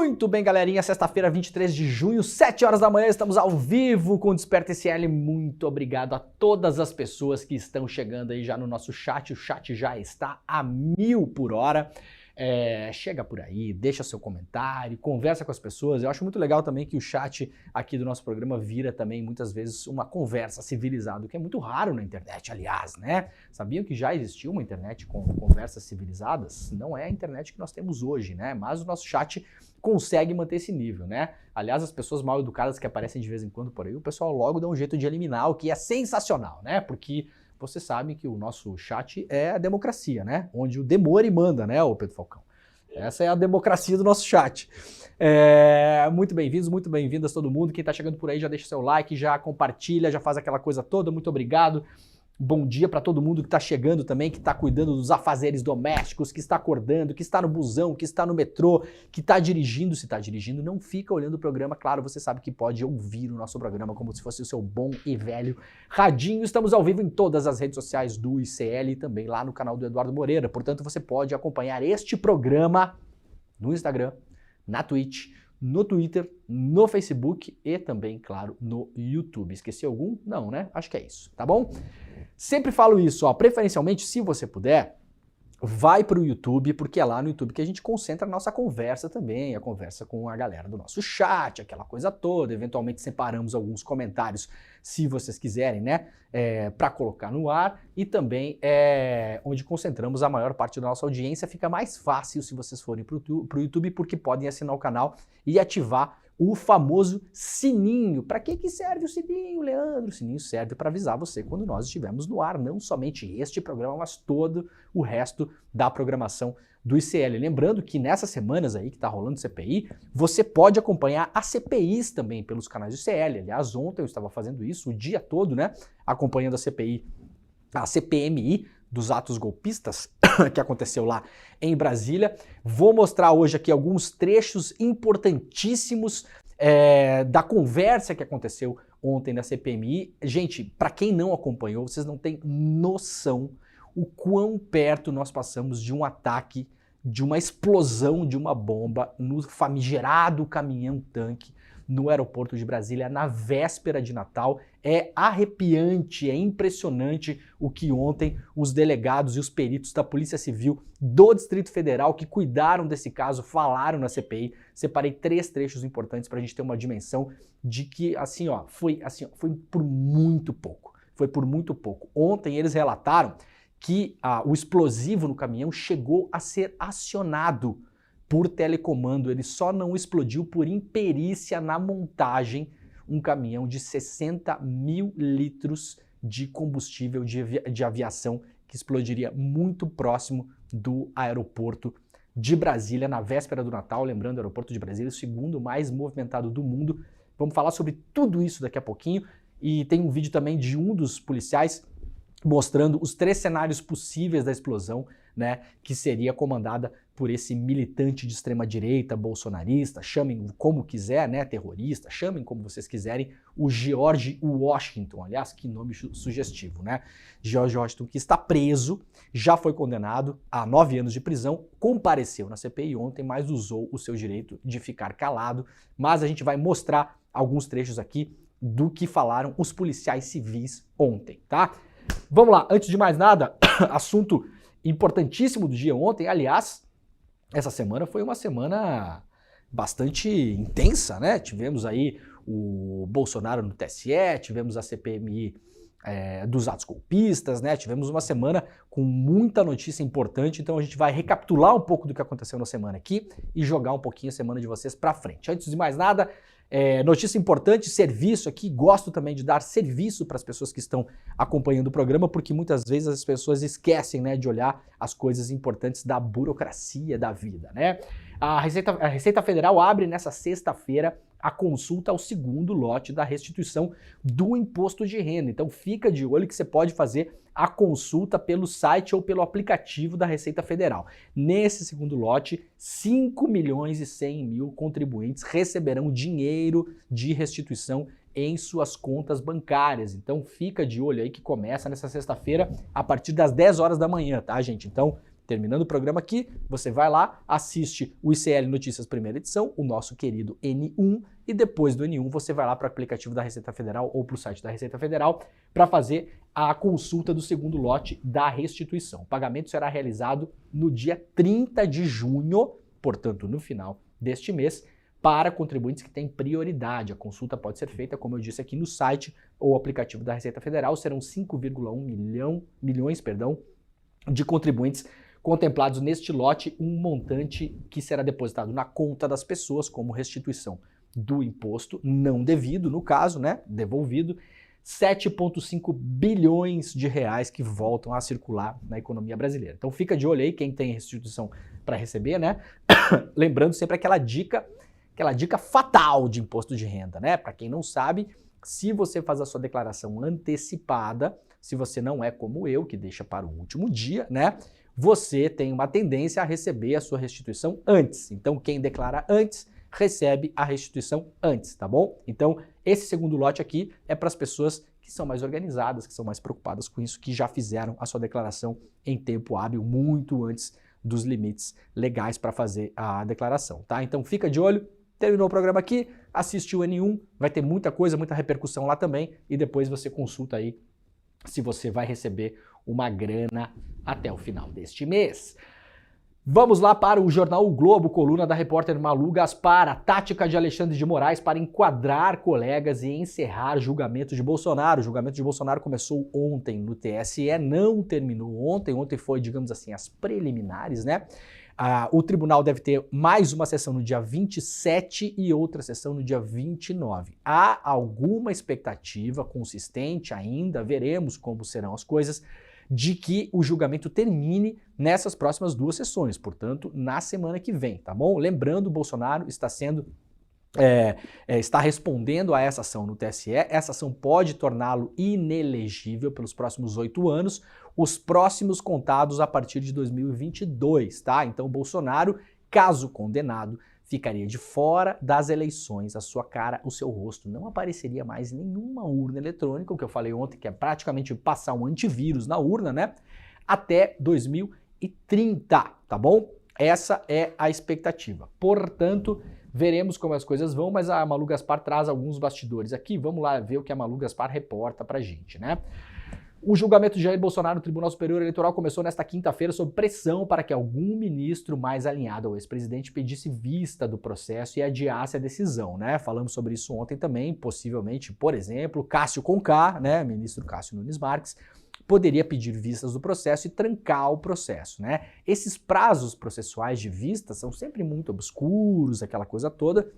Muito bem, galerinha, sexta-feira, 23 de junho, 7 horas da manhã, estamos ao vivo com o Desperta SL. Muito obrigado a todas as pessoas que estão chegando aí já no nosso chat. O chat já está a 1000 por hora. Chega por aí, deixa seu comentário, conversa com as pessoas. Eu acho muito legal também que o chat aqui do nosso programa vira também muitas vezes uma conversa civilizada, o que é muito raro na internet, aliás, né? Sabiam que já existiu uma internet com conversas civilizadas? Não é a internet que nós temos hoje, né? Mas o nosso chat consegue manter esse nível, né? Aliás, as pessoas mal educadas que aparecem de vez em quando por aí, o pessoal logo dá um jeito de eliminar, o que é sensacional, né? Porque você sabe que o nosso chat é a democracia, né? Onde o demore manda, né, ô Pedro Falcão? Essa é a democracia do nosso chat. Muito bem-vindos, muito bem-vindas todo mundo. Quem tá chegando por aí já deixa seu like, já compartilha, já faz aquela coisa toda. Muito obrigado. Bom dia para todo mundo que está chegando também, que está cuidando dos afazeres domésticos, que está acordando, que está no busão, que está no metrô, que está dirigindo. Se está dirigindo, não fica olhando o programa. Claro, você sabe que pode ouvir o nosso programa como se fosse o seu bom e velho radinho. Estamos ao vivo em todas as redes sociais do ICL e também lá no canal do Eduardo Moreira. Portanto, você pode acompanhar este programa no Instagram, na Twitch, no Twitter, no Facebook e também, claro, no YouTube. Esqueci algum? Não, né? Acho que é isso, tá bom? Sempre falo isso, ó, preferencialmente, se você puder, vai pro YouTube, porque é lá no YouTube que a gente concentra a nossa conversa também, a conversa com a galera do nosso chat, aquela coisa toda. Eventualmente separamos alguns comentários, se vocês quiserem, né, para colocar no ar, e também onde concentramos a maior parte da nossa audiência. Fica mais fácil se vocês forem pro YouTube, porque podem assinar o canal e ativar o famoso sininho. Para que serve o sininho, Leandro? O sininho serve para avisar você quando nós estivermos no ar, não somente este programa, mas todo o resto da programação do ICL. Lembrando que nessas semanas aí que tá rolando CPI, você pode acompanhar as CPIs também pelos canais do ICL. Aliás, ontem eu estava fazendo isso o dia todo, né? Acompanhando a CPI, a CPMI dos atos golpistas que aconteceu lá em Brasília. Vou mostrar hoje aqui alguns trechos importantíssimos da conversa que aconteceu ontem na CPMI. Gente, para quem não acompanhou, vocês não têm noção o quão perto nós passamos de um ataque, de uma explosão de uma bomba no famigerado caminhão-tanque no aeroporto de Brasília na véspera de Natal. É arrepiante, é impressionante o que ontem os delegados e os peritos da Polícia Civil do Distrito Federal que cuidaram desse caso falaram na CPI. Separei 3 trechos importantes para a gente ter uma dimensão de que foi por muito pouco. Foi por muito pouco. Ontem eles relataram que o explosivo no caminhão chegou a ser acionado por telecomando. Ele só não explodiu por imperícia na montagem. Um caminhão de 60 mil litros de combustível de aviação que explodiria muito próximo do aeroporto de Brasília na véspera do Natal. Lembrando, o aeroporto de Brasília é o segundo mais movimentado do mundo. Vamos falar sobre tudo isso daqui a pouquinho. E tem um vídeo também de um dos policiais mostrando os 3 cenários possíveis da explosão, né, que seria comandada por esse militante de extrema-direita, bolsonarista, chamem como quiser, né, terrorista, chamem como vocês quiserem, o George Washington. Aliás, que nome sugestivo, né? George Washington, que está preso, já foi condenado a 9 anos de prisão, compareceu na CPI ontem, mas usou o seu direito de ficar calado. Mas a gente vai mostrar alguns trechos aqui do que falaram os policiais civis ontem, tá? Vamos lá, antes de mais nada, assunto importantíssimo do dia ontem. Aliás, essa semana foi uma semana bastante intensa, né? Tivemos aí o Bolsonaro no TSE, tivemos a CPMI dos atos golpistas, né? Tivemos uma semana com muita notícia importante, então a gente vai recapitular um pouco do que aconteceu na semana aqui e jogar um pouquinho a semana de vocês pra frente. Antes de mais nada, notícia importante, serviço aqui. Gosto também de dar serviço para as pessoas que estão acompanhando o programa, porque muitas vezes as pessoas esquecem, né, de olhar as coisas importantes da burocracia da vida, né? A Receita Federal abre nessa sexta-feira a consulta ao segundo lote da restituição do imposto de renda. Então fica de olho que você pode fazer a consulta pelo site ou pelo aplicativo da Receita Federal. Nesse segundo lote, 5.100.000 contribuintes receberão dinheiro de restituição em suas contas bancárias. Então fica de olho aí que começa nessa sexta-feira a partir das 10 horas da manhã, tá, gente? Então Terminando o programa aqui, você vai lá, assiste o ICL Notícias primeira edição, o nosso querido N1, e depois do N1 você vai lá para o aplicativo da Receita Federal ou para o site da Receita Federal para fazer a consulta do segundo lote da restituição. O pagamento será realizado no dia 30 de junho, portanto no final deste mês, para contribuintes que têm prioridade. A consulta pode ser feita, como eu disse aqui, no site ou aplicativo da Receita Federal. Serão 5,1 milhões de contribuintes contemplados neste lote, um montante que será depositado na conta das pessoas como restituição do imposto não devido, no caso, né, devolvido, 7,5 bilhões de reais que voltam a circular na economia brasileira. Então fica de olho aí quem tem restituição para receber, né? Lembrando sempre aquela dica fatal de imposto de renda, né? Para quem não sabe, se você faz a sua declaração antecipada, se você não é como eu, que deixa para o último dia, né? Você tem uma tendência a receber a sua restituição antes. Então quem declara antes recebe a restituição antes, tá bom? Então, esse segundo lote aqui é para as pessoas que são mais organizadas, que são mais preocupadas com isso, que já fizeram a sua declaração em tempo hábil, muito antes dos limites legais para fazer a declaração, tá? Então, fica de olho, terminou o programa aqui, assiste o N1, vai ter muita coisa, muita repercussão lá também, e depois você consulta aí se você vai receber uma grana até o final deste mês. Vamos lá para o jornal O Globo, coluna da repórter Malu Gaspar, a tática de Alexandre de Moraes para enquadrar colegas e encerrar julgamento de Bolsonaro. O julgamento de Bolsonaro começou ontem no TSE, não terminou ontem. Ontem foi, digamos assim, as preliminares, né? O tribunal deve ter mais uma sessão no dia 27 e outra sessão no dia 29. Há alguma expectativa consistente ainda, veremos como serão as coisas, de que o julgamento termine nessas próximas duas sessões, portanto, na semana que vem, tá bom? Lembrando, o Bolsonaro está respondendo a essa ação no TSE. Essa ação pode torná-lo inelegível pelos próximos 8 anos, os próximos contados a partir de 2022, tá? Então, o Bolsonaro, caso condenado, ficaria de fora das eleições, a sua cara, o seu rosto não apareceria mais em nenhuma urna eletrônica, o que eu falei ontem, que é praticamente passar um antivírus na urna, né? Até 2030, tá bom? Essa é a expectativa. Portanto, veremos como as coisas vão, mas a Malu Gaspar traz alguns bastidores aqui. Vamos lá ver o que a Malu Gaspar reporta pra gente, né? O julgamento de Jair Bolsonaro no Tribunal Superior Eleitoral começou nesta quinta-feira sob pressão para que algum ministro mais alinhado ao ex-presidente pedisse vista do processo e adiasse a decisão, né? Falamos sobre isso ontem também, possivelmente, por exemplo, Cássio Conká, né, ministro Cássio Nunes Marques, poderia pedir vistas do processo e trancar o processo, né? Esses prazos processuais de vista são sempre muito obscuros, aquela coisa toda.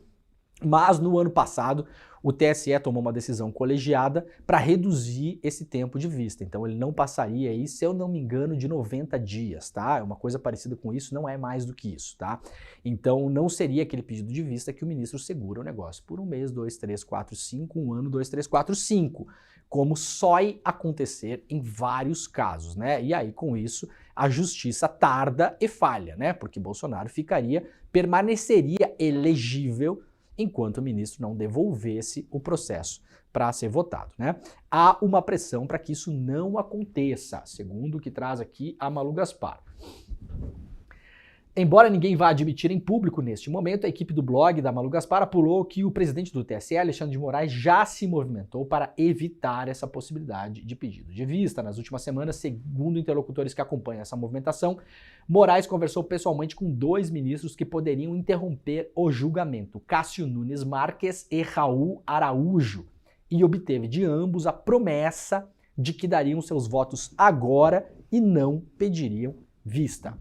Mas no ano passado, o TSE tomou uma decisão colegiada para reduzir esse tempo de vista. Então ele não passaria aí, se eu não me engano, de 90 dias, tá? É uma coisa parecida com isso, não é mais do que isso, tá? Então não seria aquele pedido de vista que o ministro segura o negócio por 1 mês, 2, 3, 4, 5, 1 ano, 2, 3, 4, 5, como sói acontecer em vários casos, né? E aí com isso a justiça tarda e falha, né? Porque Bolsonaro permaneceria elegível enquanto o ministro não devolvesse o processo para ser votado, né? Há uma pressão para que isso não aconteça, segundo o que traz aqui a Malu Gaspar. Embora ninguém vá admitir em público neste momento, a equipe do blog da Malu Gaspar apurou que o presidente do TSE, Alexandre de Moraes, já se movimentou para evitar essa possibilidade de pedido de vista. Nas últimas semanas, segundo interlocutores que acompanham essa movimentação, Moraes conversou pessoalmente com 2 ministros que poderiam interromper o julgamento, Cássio Nunes Marques e Raul Araújo, e obteve de ambos a promessa de que dariam seus votos agora e não pediriam vista.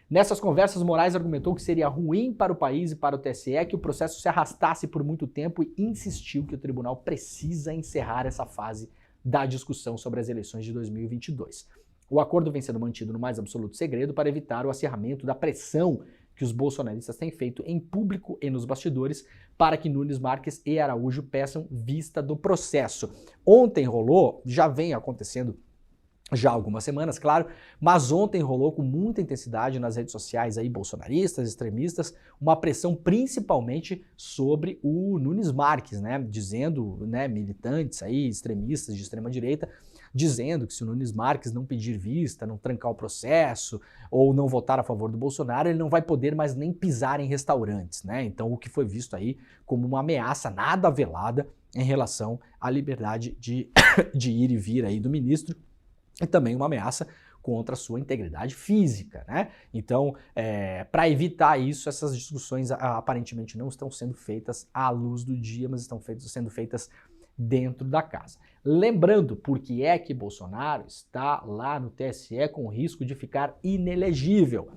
Nessas conversas, Moraes argumentou que seria ruim para o país e para o TSE que o processo se arrastasse por muito tempo e insistiu que o tribunal precisa encerrar essa fase da discussão sobre as eleições de 2022. O acordo vem sendo mantido no mais absoluto segredo para evitar o acirramento da pressão que os bolsonaristas têm feito em público e nos bastidores para que Nunes Marques e Araújo peçam vista do processo. Ontem rolou, já vem acontecendo já há algumas semanas, claro, mas ontem rolou com muita intensidade nas redes sociais aí, bolsonaristas, extremistas, uma pressão principalmente sobre o Nunes Marques, né, dizendo, né, militantes aí, extremistas de extrema direita, dizendo que se o Nunes Marques não pedir vista, não trancar o processo ou não votar a favor do Bolsonaro, ele não vai poder mais nem pisar em restaurantes, né? Então o que foi visto aí como uma ameaça nada velada em relação à liberdade de ir e vir aí do ministro e também uma ameaça contra a sua integridade física, né? Então, para evitar isso, essas discussões aparentemente não estão sendo feitas à luz do dia, mas estão sendo feitas dentro da casa. Lembrando, por que é que Bolsonaro está lá no TSE com o risco de ficar inelegível?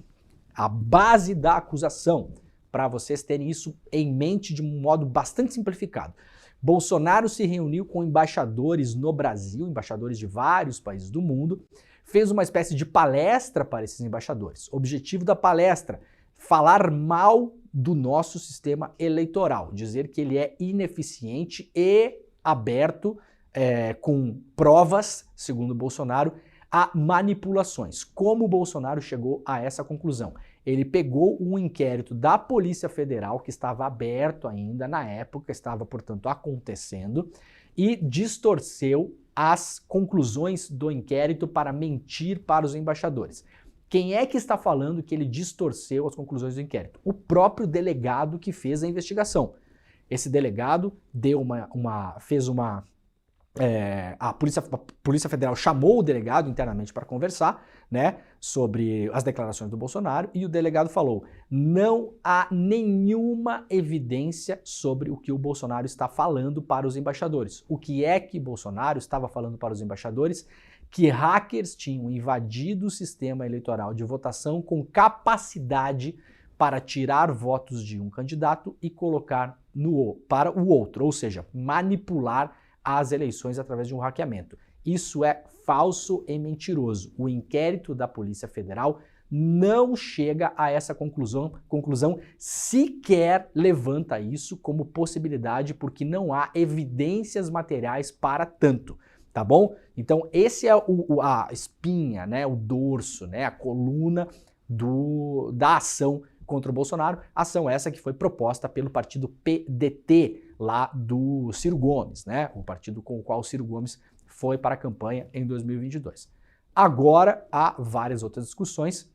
A base da acusação, para vocês terem isso em mente de um modo bastante simplificado. Bolsonaro se reuniu com embaixadores no Brasil, embaixadores de vários países do mundo, fez uma espécie de palestra para esses embaixadores. O objetivo da palestra, falar mal do nosso sistema eleitoral, dizer que ele é ineficiente e aberto, com provas, segundo Bolsonaro, a manipulações. Como o Bolsonaro chegou a essa conclusão? Ele pegou um inquérito da Polícia Federal, que estava aberto ainda na época, estava, portanto, acontecendo, e distorceu as conclusões do inquérito para mentir para os embaixadores. Quem é que está falando que ele distorceu as conclusões do inquérito? O próprio delegado que fez a investigação. Esse delegado a Polícia Federal chamou o delegado internamente para conversar, né, sobre as declarações do Bolsonaro, e o delegado falou: não há nenhuma evidência sobre o que o Bolsonaro está falando para os embaixadores. O que é que Bolsonaro estava falando para os embaixadores? Que hackers tinham invadido o sistema eleitoral de votação com capacidade para tirar votos de um candidato e colocar para o outro, ou seja, manipular as eleições através de um hackeamento. Isso é falso e mentiroso. O inquérito da Polícia Federal não chega a essa conclusão, sequer levanta isso como possibilidade, porque não há evidências materiais para tanto, tá bom? Então esse é a espinha, né, o dorso, né, a coluna da ação contra o Bolsonaro, ação essa que foi proposta pelo partido PDT, lá do Ciro Gomes, né? O partido com o qual o Ciro Gomes foi para a campanha em 2022. Agora há várias outras discussões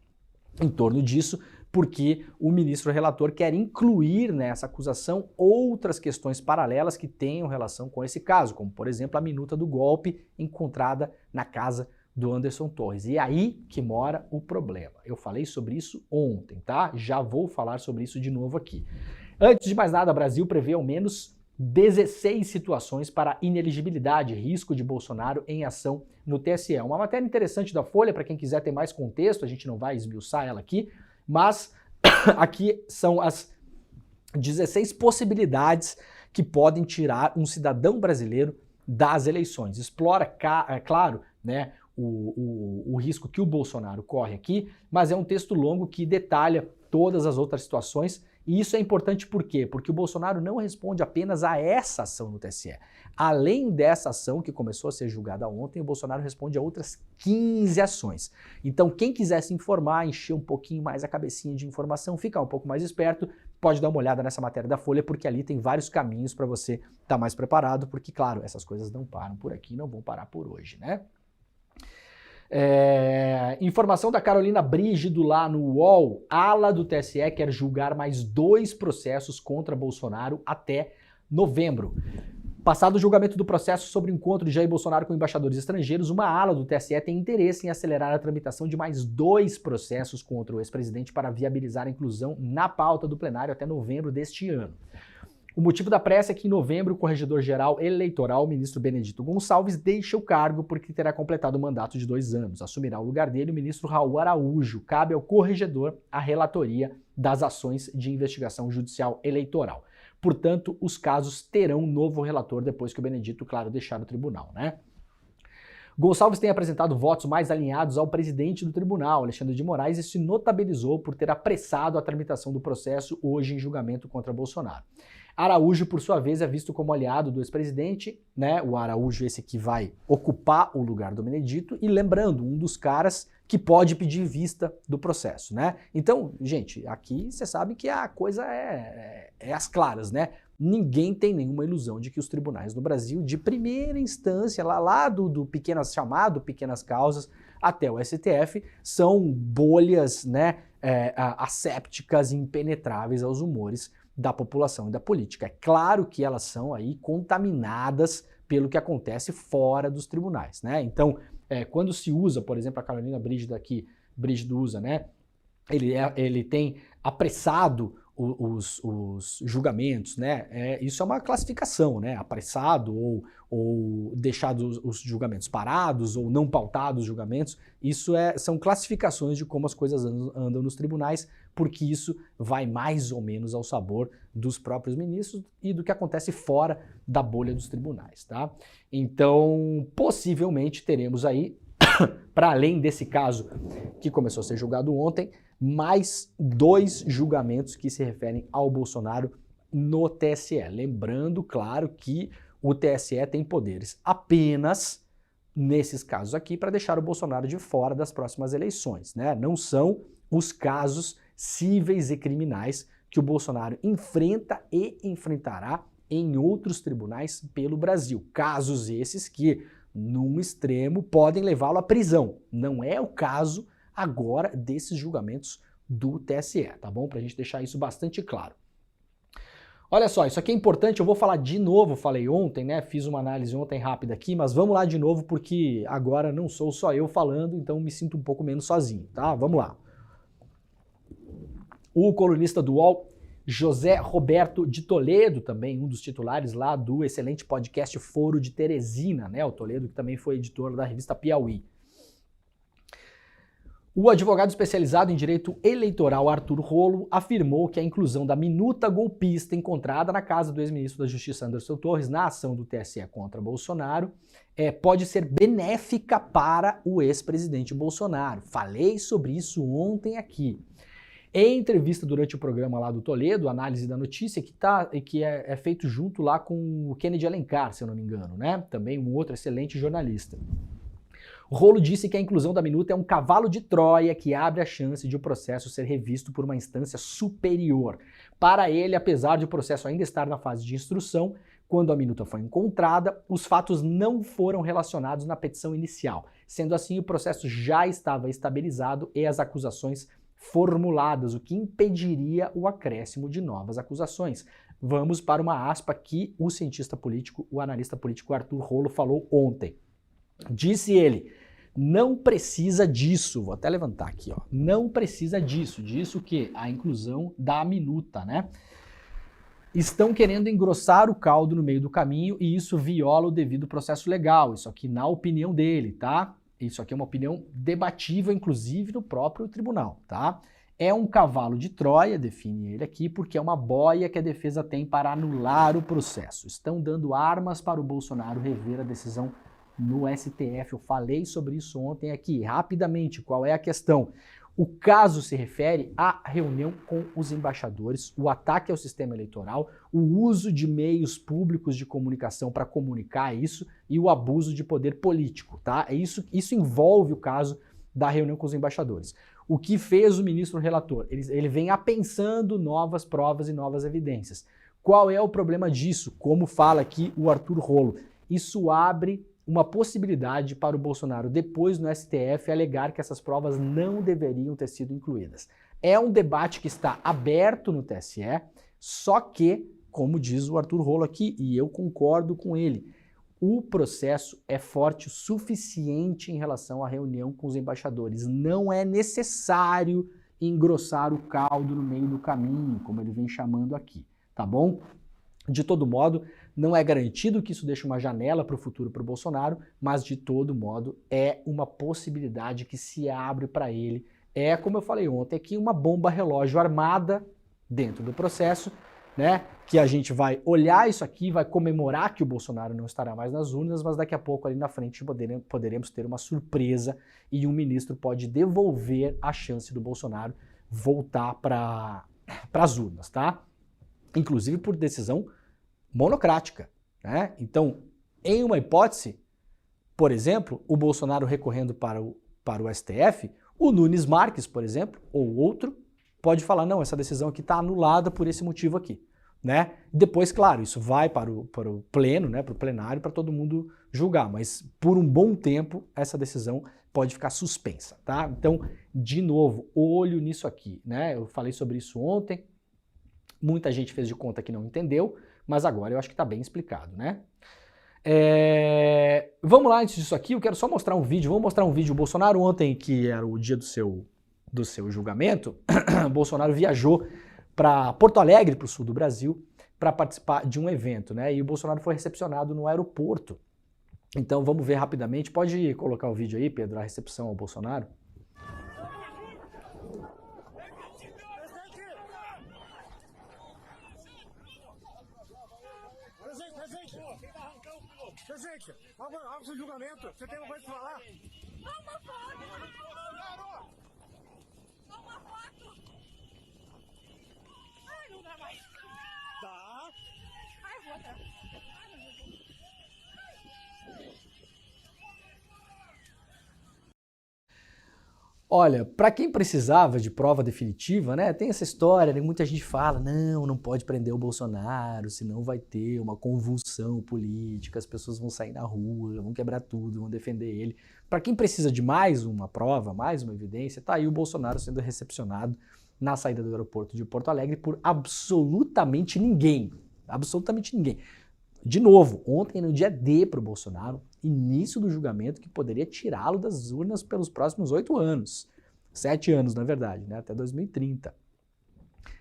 em torno disso, porque o ministro relator quer incluir nessa acusação outras questões paralelas que tenham relação com esse caso, como, por exemplo, a minuta do golpe encontrada na casa do Anderson Torres. E aí que mora o problema. Eu falei sobre isso ontem, tá? Já vou falar sobre isso de novo aqui. Antes de mais nada, o Brasil prevê ao menos 16 situações para ineligibilidade, risco de Bolsonaro em ação no TSE. Uma matéria interessante da Folha, para quem quiser ter mais contexto, a gente não vai esmiuçar ela aqui, mas aqui são as 16 possibilidades que podem tirar um cidadão brasileiro das eleições. Explora, claro, né, o risco que o Bolsonaro corre aqui, mas é um texto longo que detalha todas as outras situações, e isso é importante por quê? Porque o Bolsonaro não responde apenas a essa ação no TSE. Além dessa ação que começou a ser julgada ontem, o Bolsonaro responde a outras 15 ações. Então quem quiser se informar, encher um pouquinho mais a cabecinha de informação, ficar um pouco mais esperto, pode dar uma olhada nessa matéria da Folha, porque ali tem vários caminhos para você estar mais preparado, porque, claro, essas coisas não param por aqui, não vão parar por hoje, né? Informação da Carolina Brígido lá no UOL, ala do TSE quer julgar mais 2 processos contra Bolsonaro até novembro. Passado o julgamento do processo sobre o encontro de Jair Bolsonaro com embaixadores estrangeiros, uma ala do TSE tem interesse em acelerar a tramitação de mais 2 processos contra o ex-presidente para viabilizar a inclusão na pauta do plenário até novembro deste ano. O motivo da pressa é que em novembro o corregedor-geral eleitoral, o ministro Benedito Gonçalves, deixa o cargo porque terá completado o mandato de 2 anos. Assumirá o lugar dele o ministro Raul Araújo. Cabe ao corregedor a relatoria das ações de investigação judicial eleitoral. Portanto, os casos terão um novo relator depois que o Benedito, claro, deixar o tribunal, né? Gonçalves tem apresentado votos mais alinhados ao presidente do tribunal, Alexandre de Moraes, e se notabilizou por ter apressado a tramitação do processo hoje em julgamento contra Bolsonaro. Araújo, por sua vez, é visto como aliado do ex-presidente, né? O Araújo esse que vai ocupar o lugar do Benedito, e lembrando, um dos caras que pode pedir vista do processo, né? Então, gente, aqui você sabe que a coisa é às claras, né? Ninguém tem nenhuma ilusão de que os tribunais no Brasil, de primeira instância, lá do chamado pequenas causas, até o STF, são bolhas, né, assépticas, impenetráveis aos humores da população e da política. É claro que elas são aí contaminadas pelo que acontece fora dos tribunais, né? Então, quando se usa, por exemplo, a Carolina Brígido usa, né? Ele tem apressado os julgamentos, né? Isso é uma classificação, né? Apressado ou deixado os julgamentos parados ou não pautados os julgamentos. Isso são classificações de como as coisas andam nos tribunais, porque isso vai mais ou menos ao sabor dos próprios ministros e do que acontece fora da bolha dos tribunais, tá? Então, possivelmente teremos aí, para além desse caso que começou a ser julgado ontem, mais 2 julgamentos que se referem ao Bolsonaro no TSE. Lembrando, claro, que o TSE tem poderes apenas nesses casos aqui para deixar o Bolsonaro de fora das próximas eleições, né? Não são os casos cíveis e criminais que o Bolsonaro enfrenta e enfrentará em outros tribunais pelo Brasil. Casos esses que, num extremo, podem levá-lo à prisão. Não é o caso agora desses julgamentos do TSE, tá bom? Pra gente deixar isso bastante claro. Olha só, isso aqui é importante, eu vou falar de novo, falei ontem, né? Fiz uma análise ontem rápida aqui, mas vamos lá de novo porque agora não sou só eu falando, então me sinto um pouco menos sozinho, tá? Vamos lá. O colunista do UOL, José Roberto de Toledo, também um dos titulares lá do excelente podcast Foro de Teresina, né? O Toledo que também foi editor da revista Piauí. O advogado especializado em direito eleitoral Arthur Rolo afirmou que a inclusão da minuta golpista encontrada na casa do ex-ministro da Justiça Anderson Torres na ação do TSE contra Bolsonaro pode ser benéfica para o ex-presidente Bolsonaro. Falei sobre isso ontem aqui. Em entrevista durante o programa lá do Toledo, análise da notícia, que é feito junto lá com o Kennedy Alencar, se eu não me engano, né? Também um outro excelente jornalista. O Rolo disse que a inclusão da minuta é um cavalo de Troia que abre a chance de o processo ser revisto por uma instância superior. Para ele, apesar de o processo ainda estar na fase de instrução, quando a minuta foi encontrada, os fatos não foram relacionados na petição inicial. Sendo assim, o processo já estava estabilizado e as acusações formuladas, o que impediria o acréscimo de novas acusações. Vamos para uma aspa que o cientista político, o analista político Arthur Rolo falou ontem. Disse ele, não precisa disso, vou até levantar aqui, ó, não precisa disso o quê? A inclusão da minuta, né? Estão querendo engrossar o caldo no meio do caminho e isso viola o devido processo legal, isso aqui na opinião dele, tá? Isso aqui é uma opinião debatível, inclusive, no próprio tribunal, tá? É um cavalo de Troia, define ele aqui, porque é uma boia que a defesa tem para anular o processo. Estão dando armas para o Bolsonaro rever a decisão no STF. Eu falei sobre isso ontem aqui, rapidamente. Qual é a questão? O caso se refere à reunião com os embaixadores, o ataque ao sistema eleitoral, o uso de meios públicos de comunicação para comunicar isso e o abuso de poder político, tá? Isso envolve o caso da reunião com os embaixadores. O que fez o ministro relator? Ele vem apensando novas provas e novas evidências. Qual é o problema disso? Como fala aqui o Arthur Rolo, isso abre uma possibilidade para o Bolsonaro, depois no STF, alegar que essas provas não deveriam ter sido incluídas. É um debate que está aberto no TSE, só que, como diz o Arthur Rolo aqui, e eu concordo com ele, o processo é forte o suficiente em relação à reunião com os embaixadores. Não é necessário engrossar o caldo no meio do caminho, como ele vem chamando aqui, tá bom? De todo modo, não é garantido que isso deixe uma janela para o futuro para o Bolsonaro, mas de todo modo é uma possibilidade que se abre para ele. É, como eu falei ontem aqui, uma bomba relógio armada dentro do processo, né? Que a gente vai olhar isso aqui, vai comemorar que o Bolsonaro não estará mais nas urnas, mas daqui a pouco ali na frente poderemos ter uma surpresa e um ministro pode devolver a chance do Bolsonaro voltar para as urnas, tá? Inclusive por decisão monocrática, né? Então, em uma hipótese, por exemplo, o Bolsonaro recorrendo para o STF, O Nunes Marques, por exemplo, ou outro, pode falar, não, essa decisão aqui está anulada por esse motivo aqui. Né? Depois, claro, isso vai para o pleno, né, para o plenário, para todo mundo julgar, mas por um bom tempo essa decisão pode ficar suspensa, tá? Então, de novo, olho nisso aqui, né? Eu falei sobre isso ontem, muita gente fez de conta que não entendeu, mas agora eu acho que está bem explicado, né? Vamos lá, antes disso aqui, eu quero só mostrar um vídeo, vamos mostrar um vídeo. O Bolsonaro ontem, que era o dia do seu julgamento, o Bolsonaro viajou para Porto Alegre, para o sul do Brasil, para participar de um evento, né? E o Bolsonaro foi recepcionado no aeroporto. Então vamos ver rapidamente. Pode colocar o vídeo aí, Pedro, a recepção ao Bolsonaro. Presidente, vamos ao julgamento. Você tem uma coisa para falar? Uma foto! Uma foto! Ai, não dá mais. Tá. Ai, vou atrás. Olha, para quem precisava de prova definitiva, né, tem essa história, né, muita gente fala, não pode prender o Bolsonaro, senão vai ter uma convulsão política, as pessoas vão sair na rua, vão quebrar tudo, vão defender ele. Para quem precisa de mais uma prova, mais uma evidência, tá aí o Bolsonaro sendo recepcionado na saída do aeroporto de Porto Alegre por absolutamente ninguém. Absolutamente ninguém. De novo, ontem no dia D para o Bolsonaro, início do julgamento que poderia tirá-lo das urnas pelos próximos 8 anos. 7 anos, na verdade, né? Até 2030.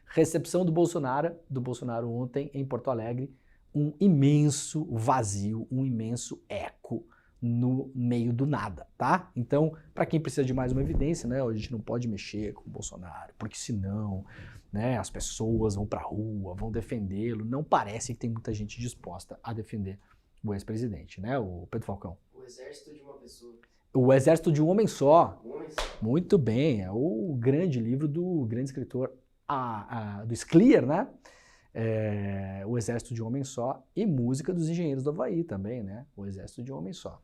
Recepção do Bolsonaro ontem em Porto Alegre, um imenso vazio, um imenso eco no meio do nada, tá? Então, para quem precisa de mais uma evidência, né? A gente não pode mexer com o Bolsonaro, porque senão, né, as pessoas vão pra rua, vão defendê-lo. Não parece que tem muita gente disposta a defender o ex-presidente, né, o Pedro Falcão? O exército de uma pessoa. O exército de um homem só. Um homem só. Muito bem, é o grande livro do grande escritor do Scliar, né? O Exército de um Homem Só, e música dos Engenheiros do Havaí também, né? O Exército de um Homem Só.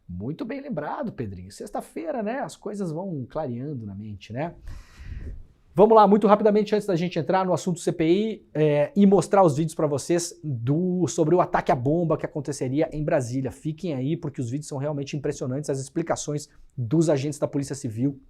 Muito bem lembrado, Pedrinho. Sexta-feira, né? As coisas vão clareando na mente, né? Vamos lá, muito rapidamente, antes da gente entrar no assunto CPI e mostrar os vídeos para vocês sobre o ataque à bomba que aconteceria em Brasília. Fiquem aí, porque os vídeos são realmente impressionantes, as explicações dos agentes da Polícia Civil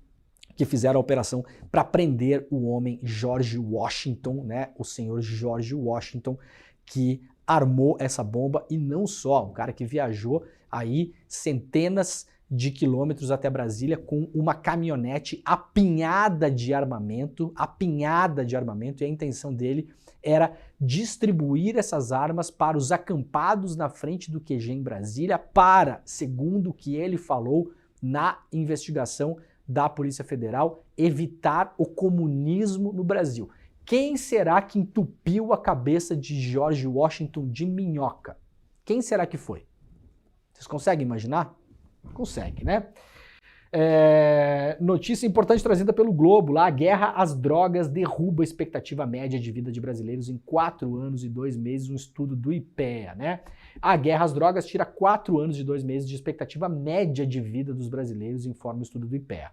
que fizeram a operação para prender o homem George Washington, né? O senhor George Washington, que armou essa bomba, e não só, um cara que viajou aí centenas de quilômetros até Brasília com uma caminhonete apinhada de armamento, e a intenção dele era distribuir essas armas para os acampados na frente do QG em Brasília para, segundo o que ele falou na investigação da Polícia Federal, evitar o comunismo no Brasil. Quem será que entupiu a cabeça de George Washington de minhoca? Quem será que foi? Vocês conseguem imaginar? Consegue, né? Notícia importante trazida pelo Globo, lá, a guerra às drogas derruba a expectativa média de vida de brasileiros em 4 anos e 2 meses, um estudo do IPEA, né? A guerra às drogas tira 4 anos e 2 meses de expectativa média de vida dos brasileiros, informa o estudo do IPEA.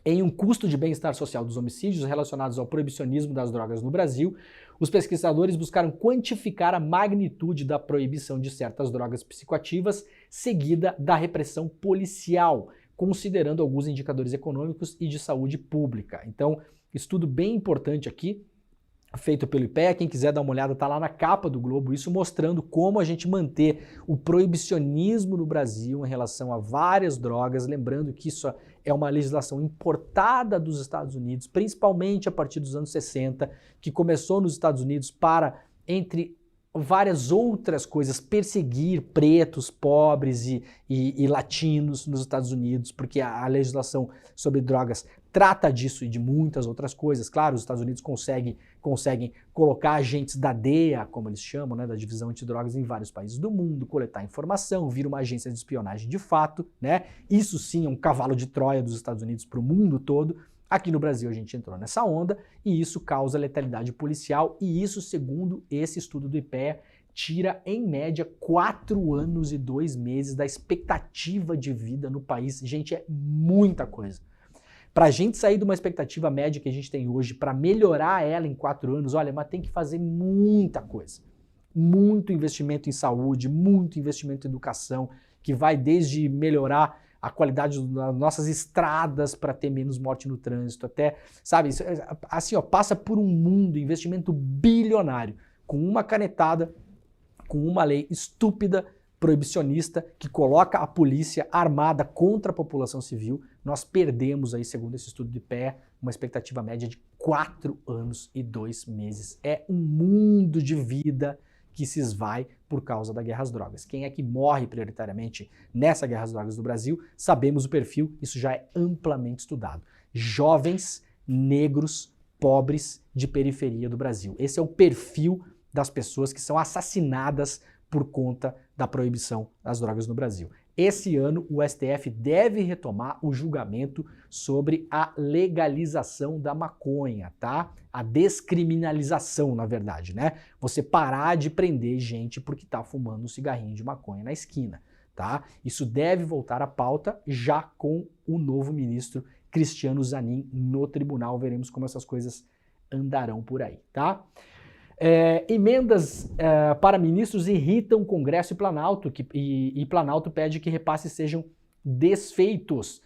Em um custo de bem-estar social dos homicídios relacionados ao proibicionismo das drogas no Brasil, os pesquisadores buscaram quantificar a magnitude da proibição de certas drogas psicoativas, seguida da repressão policial, considerando alguns indicadores econômicos e de saúde pública. Então, estudo bem importante aqui, feito pelo IPEA. Quem quiser dar uma olhada, está lá na capa do Globo, isso mostrando como a gente manter o proibicionismo no Brasil em relação a várias drogas, lembrando que isso é uma legislação importada dos Estados Unidos, principalmente a partir dos anos 60, que começou nos Estados Unidos para, entre várias outras coisas, perseguir pretos, pobres e latinos nos Estados Unidos, porque a legislação sobre drogas trata disso e de muitas outras coisas. Claro, os Estados Unidos conseguem colocar agentes da DEA, como eles chamam, né, da Divisão Antidrogas, em vários países do mundo, coletar informação, vir uma agência de espionagem de fato, né? Isso sim é um cavalo de Troia dos Estados Unidos para o mundo todo. Aqui no Brasil a gente entrou nessa onda e isso causa letalidade policial, e isso, segundo esse estudo do IPEA, tira em média 4 anos e 2 meses da expectativa de vida no país. Gente, é muita coisa. Para a gente sair de uma expectativa média que a gente tem hoje, para melhorar ela em 4 anos, olha, mas tem que fazer muita coisa. Muito investimento em saúde, muito investimento em educação, que vai desde melhorar a qualidade das nossas estradas para ter menos morte no trânsito, até, sabe, assim, ó, passa por um mundo, investimento bilionário, com uma canetada, com uma lei estúpida, proibicionista, que coloca a polícia armada contra a população civil. Nós perdemos aí, segundo esse estudo de pé, uma expectativa média de 4 anos e 2 meses. É um mundo de vida que se esvai por causa da guerra às drogas. Quem é que morre prioritariamente nessa guerra às drogas do Brasil? Sabemos o perfil, isso já é amplamente estudado. Jovens, negros, pobres de periferia do Brasil. Esse é o perfil das pessoas que são assassinadas por conta da proibição das drogas no Brasil. Esse ano, o STF deve retomar o julgamento sobre a legalização da maconha, tá? A descriminalização, na verdade, né? Você parar de prender gente porque tá fumando um cigarrinho de maconha na esquina, tá? Isso deve voltar à pauta já com o novo ministro Cristiano Zanin no tribunal. Veremos como essas coisas andarão por aí, tá? Emendas para ministros irritam Congresso e Planalto, e Planalto pede que repasses sejam desfeitos.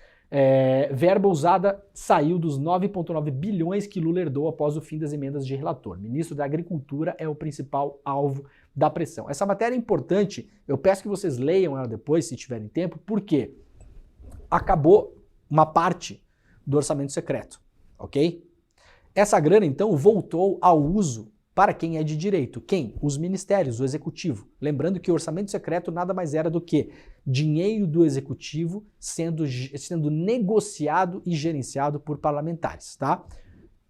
Verba usada saiu dos 9,9 bilhões que Lula herdou após o fim das emendas de relator. Ministro da Agricultura é o principal alvo da pressão. Essa matéria é importante, eu peço que vocês leiam ela depois, se tiverem tempo, porque acabou uma parte do orçamento secreto, ok? Essa grana, então, voltou ao uso para quem é de direito. Quem? Os ministérios, o executivo. Lembrando que o orçamento secreto nada mais era do que dinheiro do executivo sendo negociado e gerenciado por parlamentares, tá?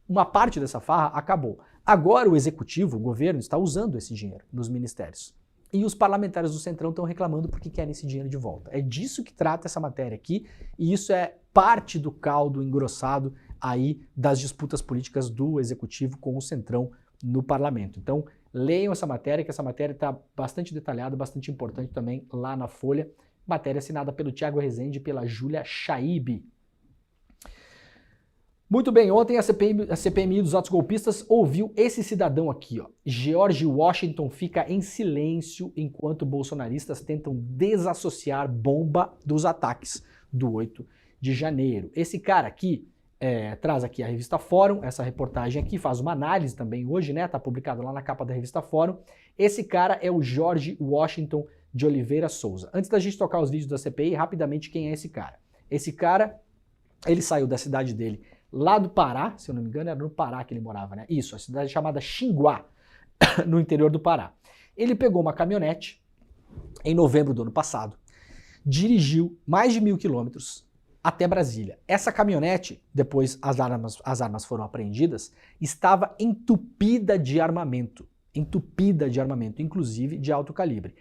Uma parte dessa farra acabou. Agora o executivo, o governo, está usando esse dinheiro nos ministérios. E os parlamentares do Centrão estão reclamando porque querem esse dinheiro de volta. É disso que trata essa matéria aqui, e isso é parte do caldo engrossado aí das disputas políticas do executivo com o Centrão no parlamento. Então, leiam essa matéria, que essa matéria está bastante detalhada, bastante importante também lá na Folha. Matéria assinada pelo Tiago Rezende e pela Júlia Chaib. Muito bem, ontem a CPMI dos atos golpistas ouviu esse cidadão aqui, ó. George Washington fica em silêncio enquanto bolsonaristas tentam desassociar bomba dos ataques do 8 de janeiro. Esse cara aqui traz aqui a revista Fórum, essa reportagem aqui, faz uma análise também hoje, né? Tá publicado lá na capa da revista Fórum. Esse cara é o George Washington de Oliveira Souza. Antes da gente tocar os vídeos da CPI, rapidamente, quem é esse cara? Esse cara, ele saiu da cidade dele, lá do Pará, se eu não me engano, era no Pará que ele morava, né? Isso, a cidade chamada Xinguá, no interior do Pará. Ele pegou uma caminhonete em novembro do ano passado, dirigiu mais de 1.000 quilômetros até Brasília. Essa caminhonete, depois as armas foram apreendidas, estava entupida de armamento, inclusive de alto calibre.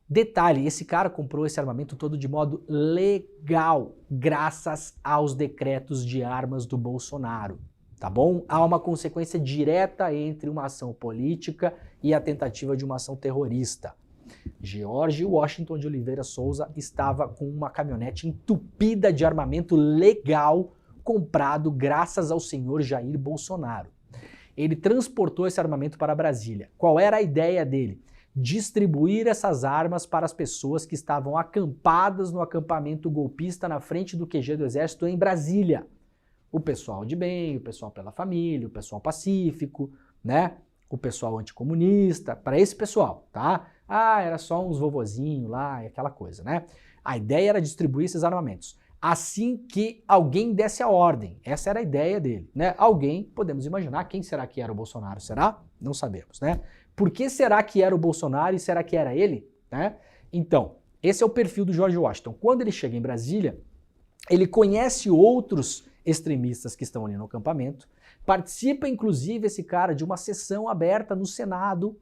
Detalhe, esse cara comprou esse armamento todo de modo legal, graças aos decretos de armas do Bolsonaro, tá bom? Há uma consequência direta entre uma ação política e a tentativa de uma ação terrorista. George Washington de Oliveira Souza estava com uma caminhonete entupida de armamento legal comprado graças ao senhor Jair Bolsonaro. Ele transportou esse armamento para Brasília. Qual era a ideia dele? Distribuir essas armas para as pessoas que estavam acampadas no acampamento golpista na frente do QG do Exército em Brasília. O pessoal de bem, o pessoal pela família, o pessoal pacífico, né? O pessoal anticomunista, para esse pessoal, tá? Ah, era só uns vovozinhos lá e aquela coisa, né? A ideia era distribuir esses armamentos. Assim que alguém desse a ordem. Essa era a ideia dele, né? Alguém, podemos imaginar, quem será que era o Bolsonaro? Será? Não sabemos, né? Por que será que era o Bolsonaro e será que era ele? Né? Então, esse é o perfil do George Washington. Quando ele chega em Brasília, ele conhece outros extremistas que estão ali no acampamento, participa inclusive esse cara de uma sessão aberta no Senado,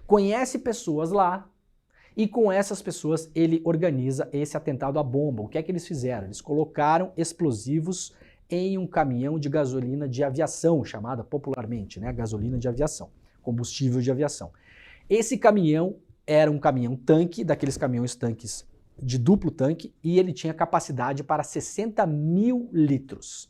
conhece pessoas lá e com essas pessoas ele organiza esse atentado à bomba. O que é que eles fizeram? Eles colocaram explosivos em um caminhão de gasolina de aviação, chamada popularmente, né, gasolina de aviação, combustível de aviação. Esse caminhão era um caminhão tanque, daqueles caminhões tanques de duplo tanque, e ele tinha capacidade para 60 mil litros.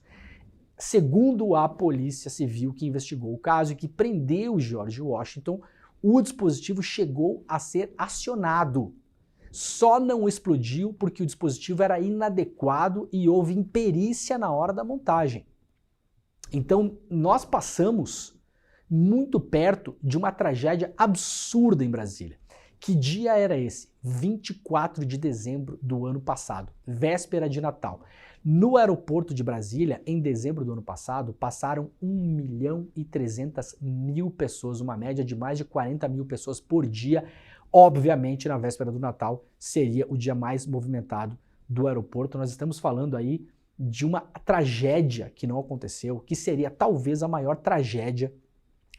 Segundo a Polícia Civil que investigou o caso e que prendeu o George Washington, o dispositivo chegou a ser acionado. Só não explodiu porque o dispositivo era inadequado e houve imperícia na hora da montagem. Então, nós passamos muito perto de uma tragédia absurda em Brasília. Que dia era esse? 24 de dezembro do ano passado, véspera de Natal. No aeroporto de Brasília, em dezembro do ano passado, passaram 1.300.000 pessoas, uma média de mais de 40 mil pessoas por dia. Obviamente, na véspera do Natal, seria o dia mais movimentado do aeroporto. Nós estamos falando aí de uma tragédia que não aconteceu, que seria talvez a maior tragédia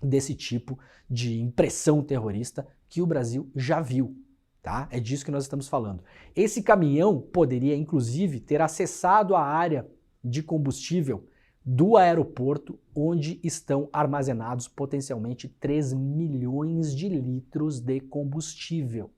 desse tipo de impressão terrorista que o Brasil já viu, tá? É disso que nós estamos falando. Esse caminhão poderia, inclusive, ter acessado a área de combustível do aeroporto, onde estão armazenados potencialmente 3 milhões de litros de combustível.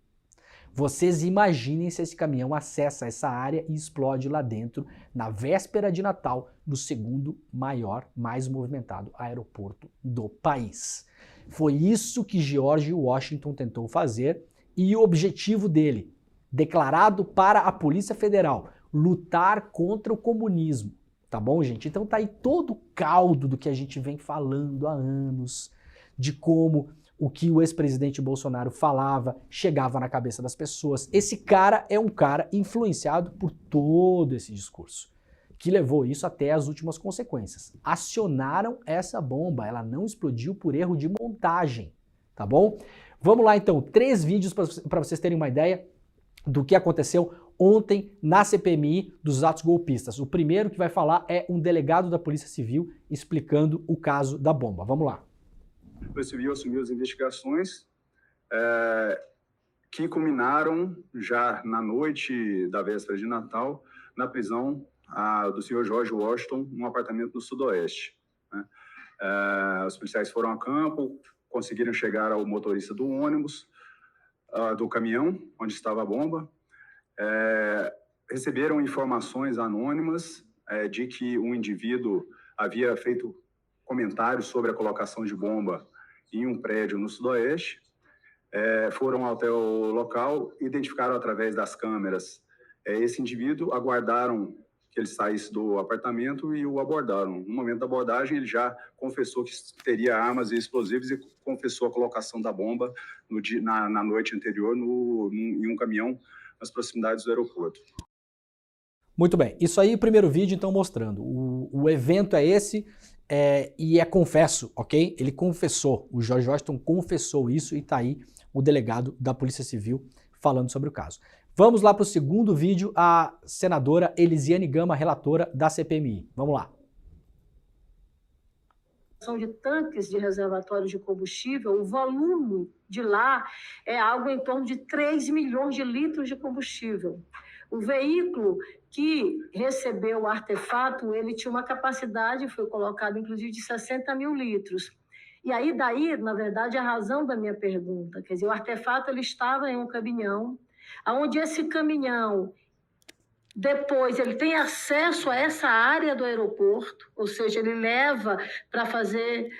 Vocês imaginem se esse caminhão acessa essa área e explode lá dentro, na véspera de Natal, no segundo maior, mais movimentado aeroporto do país. Foi isso que George Washington tentou fazer e o objetivo dele, declarado para a Polícia Federal, lutar contra o comunismo. Tá bom, gente? Então tá aí todo o caldo do que a gente vem falando há anos, de como o que o ex-presidente Bolsonaro falava chegava na cabeça das pessoas. Esse cara é um cara influenciado por todo esse discurso, que levou isso até as últimas consequências. Acionaram essa bomba, ela não explodiu por erro de montagem, tá bom? Vamos lá então, 3 vídeos para vocês terem uma ideia do que aconteceu ontem na CPMI dos atos golpistas. O primeiro que vai falar é um delegado da Polícia Civil explicando o caso da bomba. Vamos lá. A Polícia Civil assumiu as investigações que culminaram já na noite da véspera de Natal na prisão do senhor George Washington num apartamento no Sudoeste. Né? Os policiais foram a campo, conseguiram chegar ao motorista do ônibus, do caminhão onde estava a bomba, receberam informações anônimas de que um indivíduo havia feito comentários sobre a colocação de bomba em um prédio no Sudoeste, foram até o local, identificaram através das câmeras esse indivíduo, aguardaram que ele saísse do apartamento e o abordaram. No momento da abordagem, ele já confessou que teria armas e explosivos e confessou a colocação da bomba na noite anterior em um caminhão nas proximidades do aeroporto. Muito bem, isso aí, o primeiro vídeo, então, mostrando. O evento é esse, e é confesso, ok? Ele confessou, o George Washington confessou isso e tá aí o delegado da Polícia Civil falando sobre o caso. Vamos lá para o segundo vídeo, a senadora Elisiane Gama, relatora da CPMI. Vamos lá. De tanques de reservatórios de combustível, o volume de lá é algo em torno de 3 milhões de litros de combustível. O veículo que recebeu o artefato, ele tinha uma capacidade, foi colocado inclusive de 60 mil litros. E aí daí, na verdade, a razão da minha pergunta, quer dizer, o artefato ele estava em um caminhão, onde esse caminhão, depois ele tem acesso a essa área do aeroporto, ou seja, ele leva para fazer,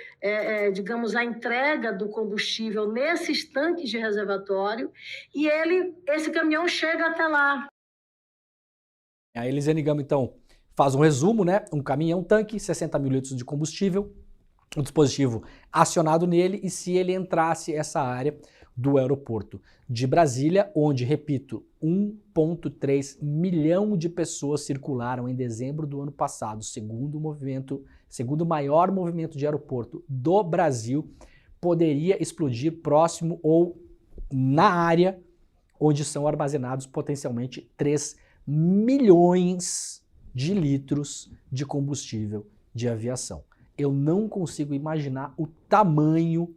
digamos, a entrega do combustível nesses tanques de reservatório, e esse caminhão chega até lá. A Elisiane Gama, então, faz um resumo, né? Um caminhão, tanque, 60 mil litros de combustível, um dispositivo acionado nele, e se ele entrasse essa área do aeroporto de Brasília, onde, repito, 1,3 milhão de pessoas circularam em dezembro do ano passado, segundo o maior movimento de aeroporto do Brasil, poderia explodir próximo ou na área onde são armazenados potencialmente 3 milhões de litros de combustível de aviação. Eu não consigo imaginar o tamanho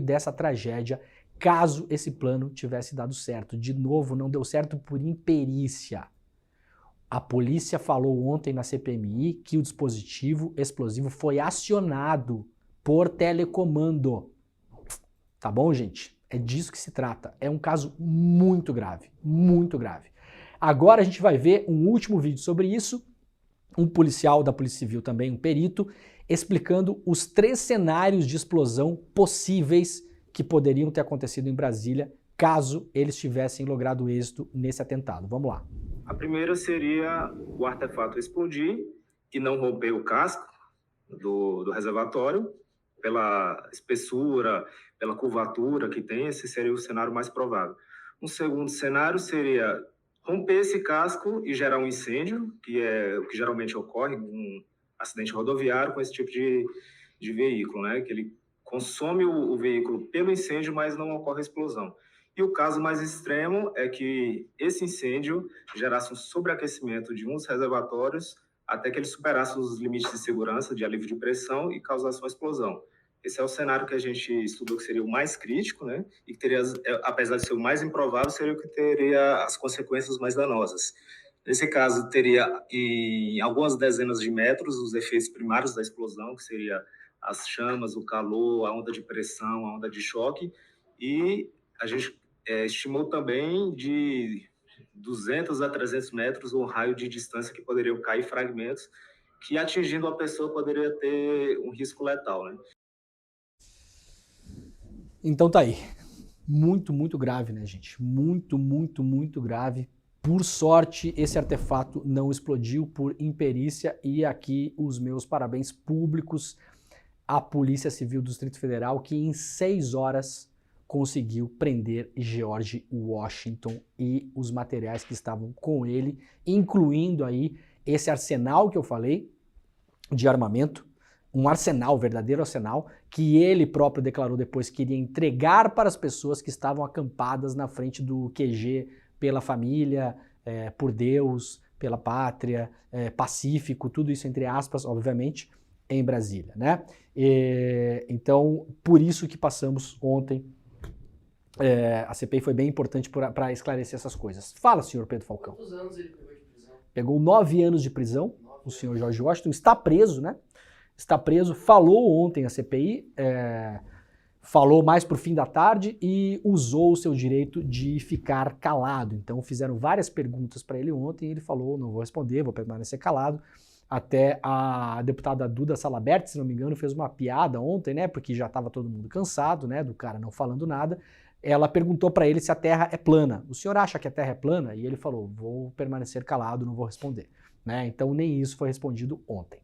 dessa tragédia caso esse plano tivesse dado certo. De novo, não deu certo por imperícia. A polícia falou ontem na CPMI que o dispositivo explosivo foi acionado por telecomando. Tá bom, gente? É disso que se trata. É um caso muito grave, muito grave. Agora a gente vai ver um último vídeo sobre isso um policial da Polícia Civil também, um perito, explicando os 3 cenários de explosão possíveis que poderiam ter acontecido em Brasília caso eles tivessem logrado êxito nesse atentado. Vamos lá. A primeira seria o artefato explodir e não romper o casco do reservatório, pela espessura, pela curvatura que tem, esse seria o cenário mais provável. Um segundo cenário seria romper esse casco e gerar um incêndio, que é o que geralmente ocorre em um acidente rodoviário com esse tipo de veículo, né? Que ele consome o veículo pelo incêndio, mas não ocorre explosão. E o caso mais extremo é que esse incêndio gerasse um sobreaquecimento de um dos reservatórios até que ele superasse os limites de segurança, de alívio de pressão e causasse uma explosão. Esse é o cenário que a gente estudou que seria o mais crítico, né? E que teria, apesar de ser o mais improvável, seria o que teria as consequências mais danosas. Nesse caso, teria em algumas dezenas de metros os efeitos primários da explosão, que seria as chamas, o calor, a onda de pressão, a onda de choque, e a gente estimou também de 200 a 300 metros o raio de distância que poderiam cair fragmentos, que atingindo a pessoa poderia ter um risco letal, né? Então tá aí. Muito, muito grave, né, gente? Muito, muito, muito grave. Por sorte, esse artefato não explodiu por imperícia e aqui os meus parabéns públicos à Polícia Civil do Distrito Federal, que em 6 horas conseguiu prender George Washington e os materiais que estavam com ele, incluindo aí esse arsenal que eu falei de armamento, um arsenal, verdadeiro arsenal, que ele próprio declarou depois que iria entregar para as pessoas que estavam acampadas na frente do QG pela família, por Deus, pela pátria, pacífico, tudo isso entre aspas, obviamente, em Brasília, né? Então, por isso que passamos ontem, a CPI foi bem importante para esclarecer essas coisas. Fala, senhor Pedro Falcão. Quantos anos ele pegou de prisão? Pegou 9 anos de prisão, o senhor George Washington, está preso, né? Está preso, falou ontem a CPI, falou mais pro fim da tarde e usou o seu direito de ficar calado. Então fizeram várias perguntas para ele ontem e ele falou, não vou responder, vou permanecer calado. Até a deputada Duda Salabert, se não me engano, fez uma piada ontem, né? Porque já estava todo mundo cansado, né? Do cara não falando nada. Ela perguntou para ele se a Terra é plana. O senhor acha que a Terra é plana? E ele falou, vou permanecer calado, não vou responder. Né? Então nem isso foi respondido ontem.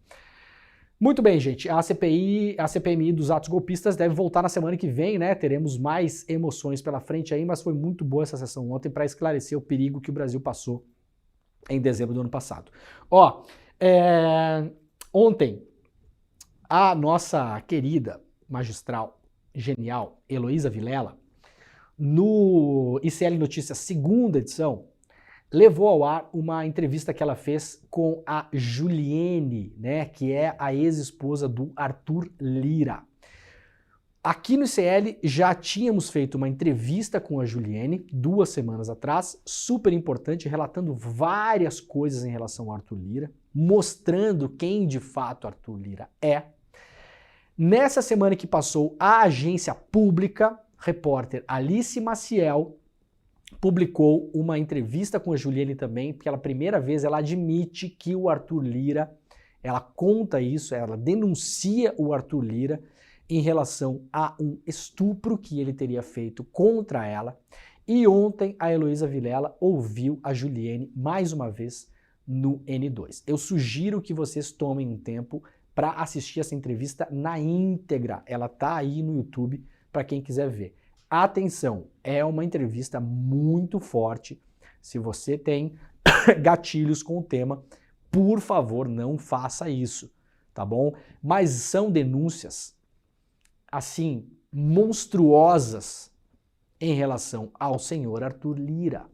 Muito bem, gente. A CPMI dos atos golpistas deve voltar na semana que vem, né? Teremos mais emoções pela frente aí, mas foi muito boa essa sessão ontem para esclarecer o perigo que o Brasil passou em dezembro do ano passado. Ontem, a nossa querida magistral, genial, Heloísa Vilela, no ICL Notícias, segunda edição, levou ao ar uma entrevista que ela fez com a Juliene, né, que é a ex-esposa do Arthur Lira. Aqui no ICL já tínhamos feito uma entrevista com a Juliene 2 semanas atrás, super importante, relatando várias coisas em relação ao Arthur Lira, mostrando quem de fato Arthur Lira é. Nessa semana que passou, a agência pública, repórter Alice Maciel, publicou uma entrevista com a Juliene também, pela primeira vez ela admite que o Arthur Lira, ela conta isso, ela denuncia o Arthur Lira em relação a um estupro que ele teria feito contra ela. E ontem a Heloísa Vilela ouviu a Juliene mais uma vez no N2. Eu sugiro que vocês tomem um tempo para assistir essa entrevista na íntegra. Ela tá aí no YouTube para quem quiser ver. Atenção, é uma entrevista muito forte. Se você tem gatilhos com o tema, por favor, não faça isso, tá bom? Mas são denúncias, assim, monstruosas em relação ao senhor Arthur Lira.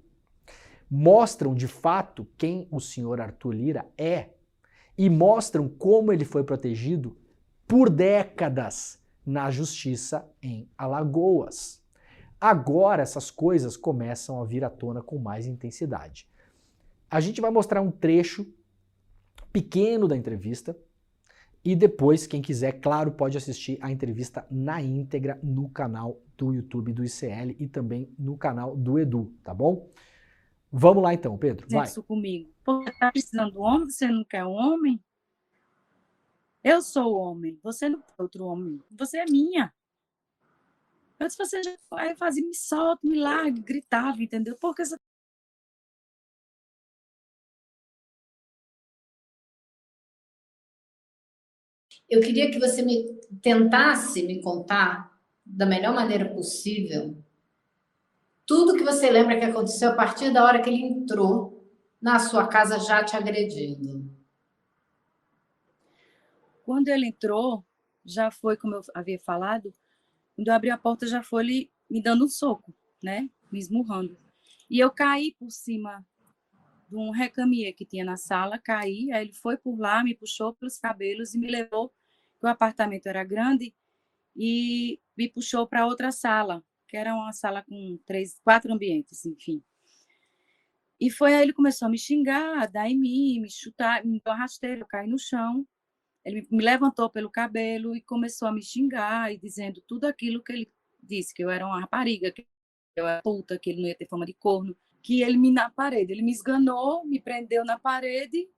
Mostram, de fato, quem o senhor Arthur Lira é e mostram como ele foi protegido por décadas na justiça em Alagoas. Agora essas coisas começam a vir à tona com mais intensidade. A gente vai mostrar um trecho pequeno da entrevista e depois, quem quiser, claro, pode assistir a entrevista na íntegra no canal do YouTube do ICL e também no canal do Edu, tá bom? Vamos lá então, Pedro, vai. Isso comigo. Porque tá precisando do homem, você não quer um homem? Eu sou o homem, você não é outro homem. Você é minha. Eu disse, você já vai fazer, me solta, me larga, gritava, entendeu? Porque você... Eu queria que você tentasse me contar, da melhor maneira possível, tudo que você lembra que aconteceu a partir da hora que ele entrou na sua casa já te agredindo. Quando ele entrou, já foi, como eu havia falado, quando eu abri a porta, já foi ele me dando um soco, né? Me esmurrando. E eu caí por cima de um recamier que tinha na sala, caí, aí ele foi por lá, me puxou pelos cabelos e me levou, porque o apartamento era grande, e me puxou para outra sala, que era uma sala com 4 ambientes, enfim. E foi aí ele começou a me xingar, dar em mim, me chutar, me deu uma rasteira, eu caí no chão. Ele me levantou pelo cabelo e começou a me xingar e dizendo tudo aquilo que ele disse, que eu era uma rapariga, que eu era puta, que ele não ia ter fama de corno, que ele me na parede, ele me esganou, me prendeu na parede.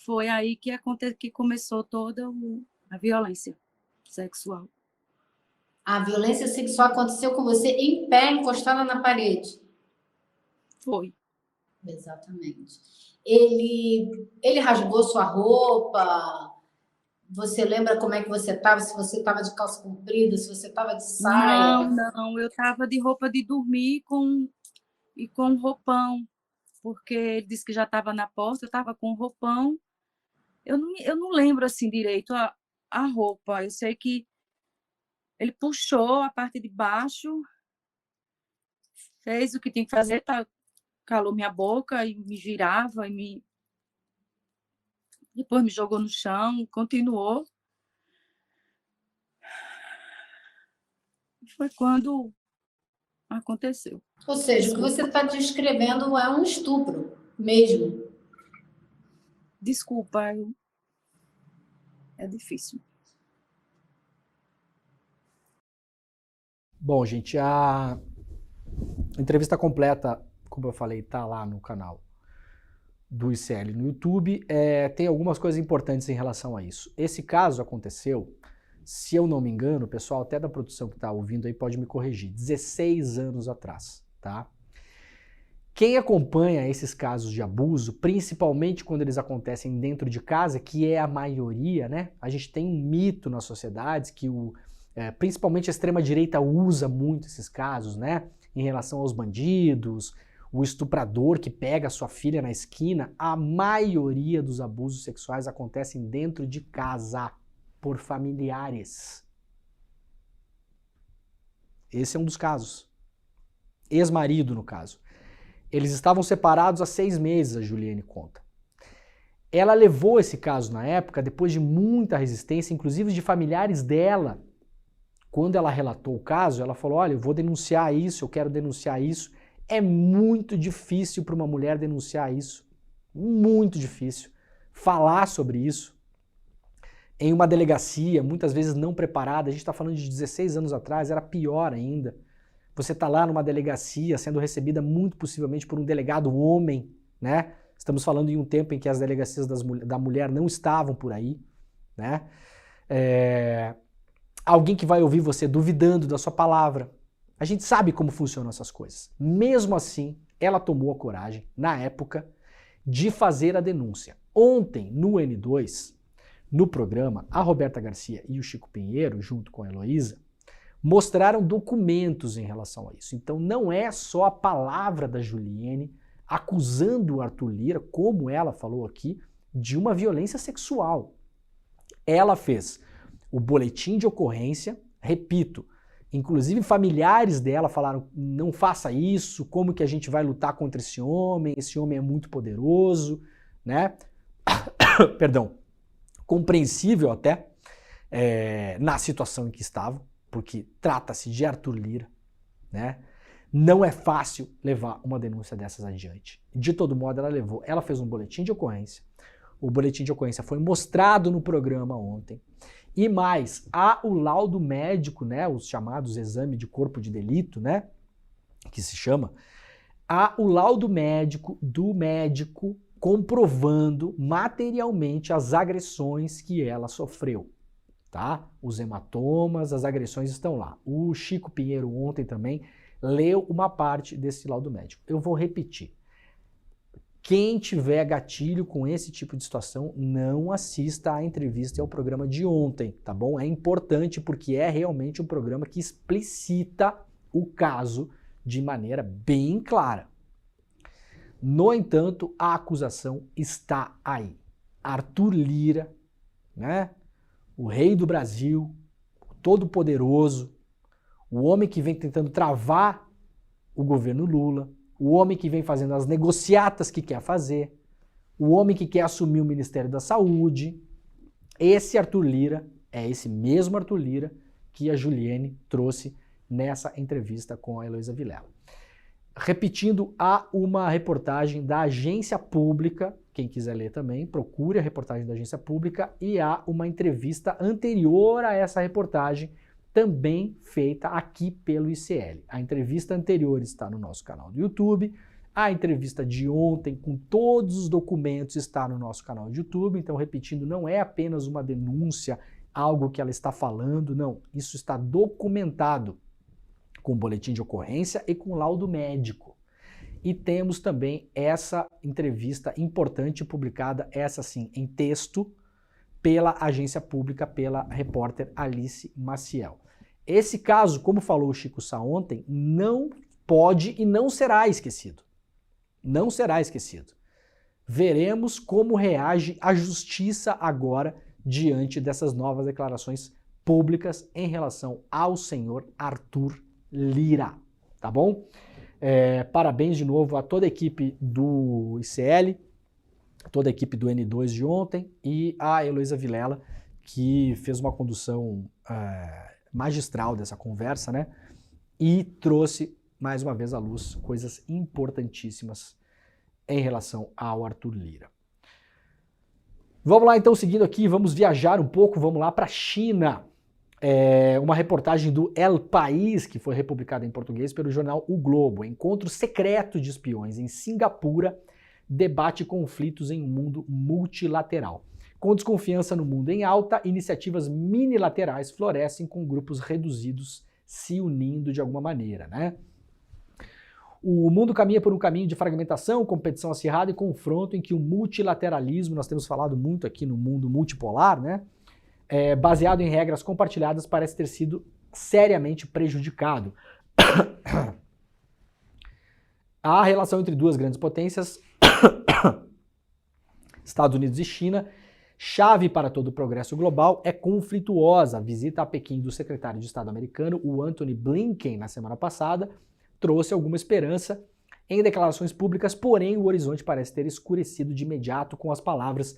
Foi aí que começou toda a violência sexual. A violência sexual aconteceu com você em pé, encostada na parede? Foi. Exatamente. Ele rasgou sua roupa? Você lembra como é que você estava? Se você estava de calça comprida, se você estava de saia? Não, eu estava de roupa de dormir e com roupão, porque ele disse que já estava na porta, eu estava com roupão. Eu não lembro assim direito a roupa, eu sei que ele puxou a parte de baixo, fez o que tinha que fazer, calou minha boca e me virava, depois me jogou no chão, continuou. Foi quando aconteceu. Ou seja, o que você está descrevendo é um estupro mesmo. Desculpa, é difícil. Bom, gente, a entrevista completa, como eu falei, tá lá no canal do ICL no YouTube. Tem algumas coisas importantes em relação a isso. Esse caso aconteceu, se eu não me engano, o pessoal até da produção que está ouvindo aí pode me corrigir, 16 anos atrás, tá? Quem acompanha esses casos de abuso, principalmente quando eles acontecem dentro de casa, que é a maioria, né? A gente tem um mito nas sociedades que principalmente a extrema-direita usa muito esses casos, né? Em relação aos bandidos, o estuprador que pega a sua filha na esquina. A maioria dos abusos sexuais acontecem dentro de casa, por familiares. Esse é um dos casos. Ex-marido, no caso. Eles estavam separados há 6 meses, a Juliane conta. Ela levou esse caso na época, depois de muita resistência, inclusive de familiares dela. Quando ela relatou o caso, ela falou, olha, eu vou denunciar isso, eu quero denunciar isso. É muito difícil para uma mulher denunciar isso. Muito difícil. Falar sobre isso em uma delegacia, muitas vezes não preparada. A gente está falando de 16 anos atrás, era pior ainda. Você está lá numa delegacia sendo recebida muito possivelmente por um delegado homem, né? Estamos falando em um tempo em que as delegacias da mulher não estavam por aí, né? Alguém que vai ouvir você duvidando da sua palavra. A gente sabe como funcionam essas coisas. Mesmo assim, ela tomou a coragem, na época, de fazer a denúncia. Ontem, no N2, no programa, a Roberta Garcia e o Chico Pinheiro, junto com a Heloísa, mostraram documentos em relação a isso. Então não é só a palavra da Juliane acusando o Arthur Lira, como ela falou aqui, de uma violência sexual. Ela fez o boletim de ocorrência, repito, inclusive familiares dela falaram, não faça isso, como que a gente vai lutar contra esse homem é muito poderoso, né? Perdão, compreensível até, na situação em que estavam, porque trata-se de Arthur Lira, né? Não é fácil levar uma denúncia dessas adiante. De todo modo, ela levou. Ela fez um boletim de ocorrência. O boletim de ocorrência foi mostrado no programa ontem. E mais, há o laudo médico, né? Os chamados exame de corpo de delito, né? Que se chama. há o laudo médico do médico comprovando materialmente as agressões que ela sofreu, tá? Os hematomas, as agressões estão lá. O Chico Pinheiro ontem também leu uma parte desse laudo médico. Eu vou repetir. Quem tiver gatilho com esse tipo de situação, não assista à entrevista e ao programa de ontem, tá bom? É importante porque é realmente um programa que explicita o caso de maneira bem clara. No entanto, a acusação está aí. Arthur Lira, né? O rei do Brasil, o todo-poderoso, o homem que vem tentando travar o governo Lula, o homem que vem fazendo as negociatas que quer fazer, o homem que quer assumir o Ministério da Saúde. Esse Arthur Lira é esse mesmo Arthur Lira que a Juliane trouxe nessa entrevista com a Heloísa Vilela. Repetindo, há uma reportagem da Agência Pública, quem quiser ler também, procure a reportagem da Agência Pública, e há uma entrevista anterior a essa reportagem, também feita aqui pelo ICL. A entrevista anterior está no nosso canal do YouTube, a entrevista de ontem, com todos os documentos, está no nosso canal do YouTube. Então, repetindo, não é apenas uma denúncia, algo que ela está falando, não. Isso está documentado com boletim de ocorrência e com laudo médico. E temos também essa entrevista importante publicada, essa sim, em texto, pela Agência Pública, pela repórter Alice Maciel. Esse caso, como falou o Chico Sá ontem, não pode e não será esquecido. Não será esquecido. Veremos como reage a justiça agora diante dessas novas declarações públicas em relação ao senhor Arthur Lira, tá bom? Parabéns de novo a toda a equipe do ICL, toda a equipe do N2 de ontem e a Heloísa Vilela, que fez uma condução magistral dessa conversa, né? E trouxe mais uma vez à luz coisas importantíssimas em relação ao Arthur Lira. Vamos lá então, seguindo aqui, vamos viajar um pouco, vamos lá para a China. Uma reportagem do El País, que foi republicada em português pelo jornal O Globo. Encontro secreto de espiões em Singapura debate conflitos em um mundo multilateral. Com desconfiança no mundo em alta, iniciativas minilaterais florescem com grupos reduzidos se unindo de alguma maneira, né? O mundo caminha por um caminho de fragmentação, competição acirrada e confronto em que o multilateralismo, nós temos falado muito aqui no mundo multipolar, né? Baseado em regras compartilhadas, parece ter sido seriamente prejudicado. A relação entre duas grandes potências, Estados Unidos e China, chave para todo o progresso global, é conflituosa. A visita a Pequim do secretário de Estado americano, o Antony Blinken, na semana passada, trouxe alguma esperança em declarações públicas, porém o horizonte parece ter escurecido de imediato com as palavras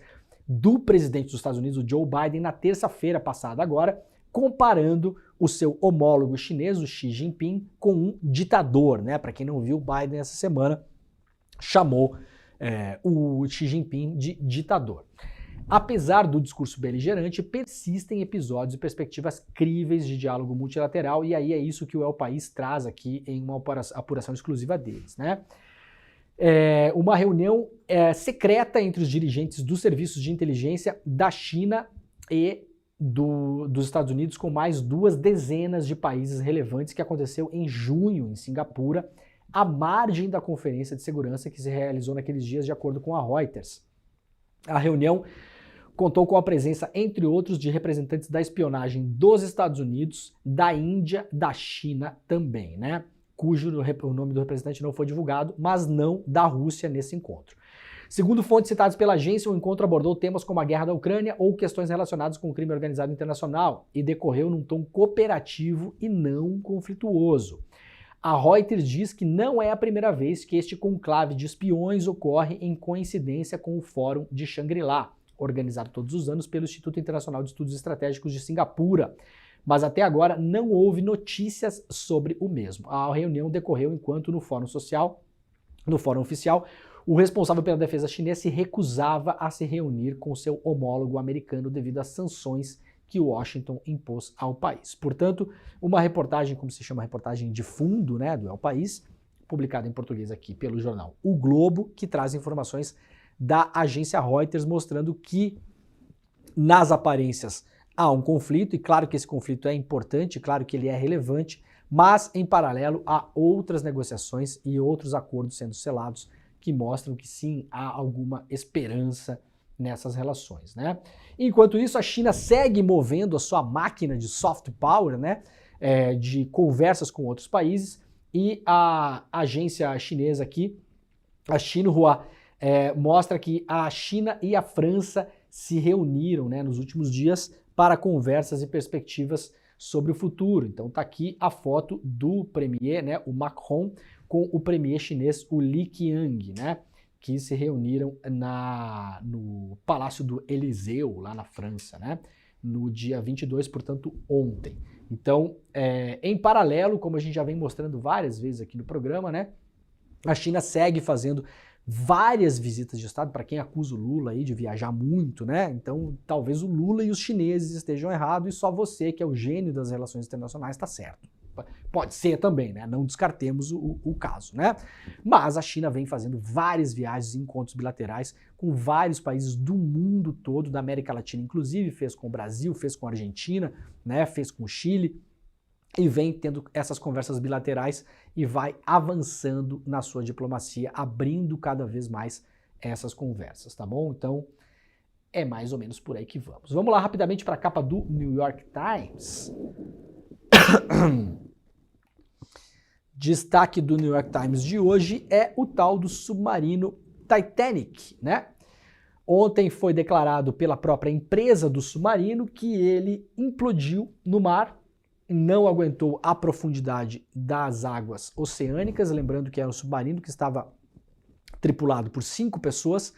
do presidente dos Estados Unidos, o Joe Biden, na terça-feira passada agora, comparando o seu homólogo chinês, o Xi Jinping, com um ditador, né? Para quem não viu, o Biden essa semana chamou o Xi Jinping de ditador. Apesar do discurso beligerante, persistem episódios e perspectivas críveis de diálogo multilateral, e aí é isso que o El País traz aqui em uma apuração exclusiva deles, né? Uma reunião secreta entre os dirigentes dos serviços de inteligência da China e dos Estados Unidos, com mais 2 dezenas de países relevantes, que aconteceu em junho em Singapura, à margem da Conferência de Segurança que se realizou naqueles dias, de acordo com a Reuters. A reunião contou com a presença, entre outros, de representantes da espionagem dos Estados Unidos, da Índia, da China também, né? Cujo o nome do representante não foi divulgado, mas não da Rússia nesse encontro. Segundo fontes citadas pela agência, o encontro abordou temas como a guerra da Ucrânia ou questões relacionadas com o crime organizado internacional e decorreu num tom cooperativo e não conflituoso. A Reuters diz que não é a primeira vez que este conclave de espiões ocorre em coincidência com o Fórum de Xangri-Lá, organizado todos os anos pelo Instituto Internacional de Estudos Estratégicos de Singapura. Mas até agora não houve notícias sobre o mesmo. A reunião decorreu enquanto no Fórum Oficial, o responsável pela defesa chinesa se recusava a se reunir com seu homólogo americano devido às sanções que Washington impôs ao país. Portanto, uma reportagem, como se chama reportagem de fundo, né, do El País, publicado em português aqui pelo jornal O Globo, que traz informações da agência Reuters mostrando que nas aparências há um conflito, e claro que esse conflito é importante, claro que ele é relevante, mas em paralelo há outras negociações e outros acordos sendo selados que mostram que sim, há alguma esperança nessas relações, né? Enquanto isso, a China segue movendo a sua máquina de soft power, né? De conversas com outros países, e a agência chinesa aqui, a Xinhua, mostra que a China e a França se reuniram, né, nos últimos dias para conversas e perspectivas sobre o futuro. Então tá aqui a foto do premier, né, o Macron, com o premier chinês, o Li Qiang, né, que se reuniram no Palácio do Eliseu, lá na França, né, no dia 22, portanto ontem. Então, em paralelo, como a gente já vem mostrando várias vezes aqui no programa, né, a China segue fazendo várias visitas de Estado, para quem acusa o Lula aí de viajar muito, né? Então, talvez o Lula e os chineses estejam errados e só você, que é o gênio das relações internacionais, está certo. Pode ser também, né? Não descartemos o caso, né? Mas a China vem fazendo várias viagens e encontros bilaterais com vários países do mundo todo, da América Latina, inclusive fez com o Brasil, fez com a Argentina, né? Fez com o Chile, e vem tendo essas conversas bilaterais e vai avançando na sua diplomacia, abrindo cada vez mais essas conversas, tá bom? Então, é mais ou menos por aí que vamos. Vamos lá rapidamente para a capa do New York Times. Destaque do New York Times de hoje é o tal do submarino Titanic, né? Ontem foi declarado pela própria empresa do submarino que ele implodiu no mar, não aguentou a profundidade das águas oceânicas, lembrando que era um submarino que estava tripulado por 5 pessoas.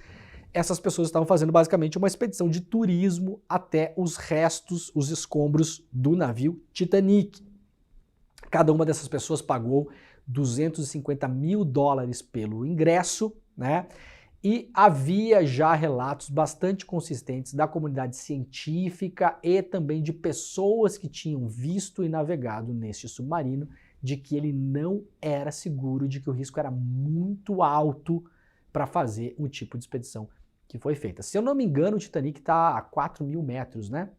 Essas pessoas estavam fazendo basicamente uma expedição de turismo até os restos, os escombros do navio Titanic. Cada uma dessas pessoas pagou $250 mil pelo ingresso, né? E havia já relatos bastante consistentes da comunidade científica e também de pessoas que tinham visto e navegado neste submarino, de que ele não era seguro, de que o risco era muito alto para fazer o tipo de expedição que foi feita. Se eu não me engano, o Titanic está a 4.000 metros, né?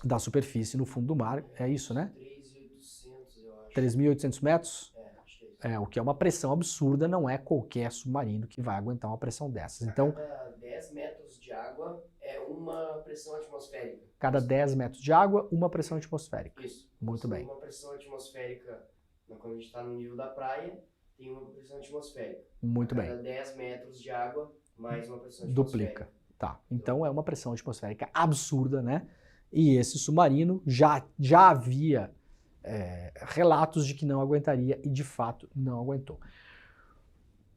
Da superfície no fundo do mar, é isso, né? 3.800, eu acho. 3.800 metros? Acho que é isso. O que é uma pressão absurda, não é qualquer submarino que vai aguentar uma pressão dessas. Então, cada 10 metros de água é uma pressão atmosférica. Cada 10 metros de água, uma pressão atmosférica. Isso. Muito bem. Uma pressão atmosférica, quando a gente está no nível da praia, tem uma pressão atmosférica. Muito bem. Cada 10 metros de água, mais uma pressão atmosférica. Duplica. Tá. Então é uma pressão atmosférica absurda, né? E esse submarino já havia relatos de que não aguentaria e de fato não aguentou.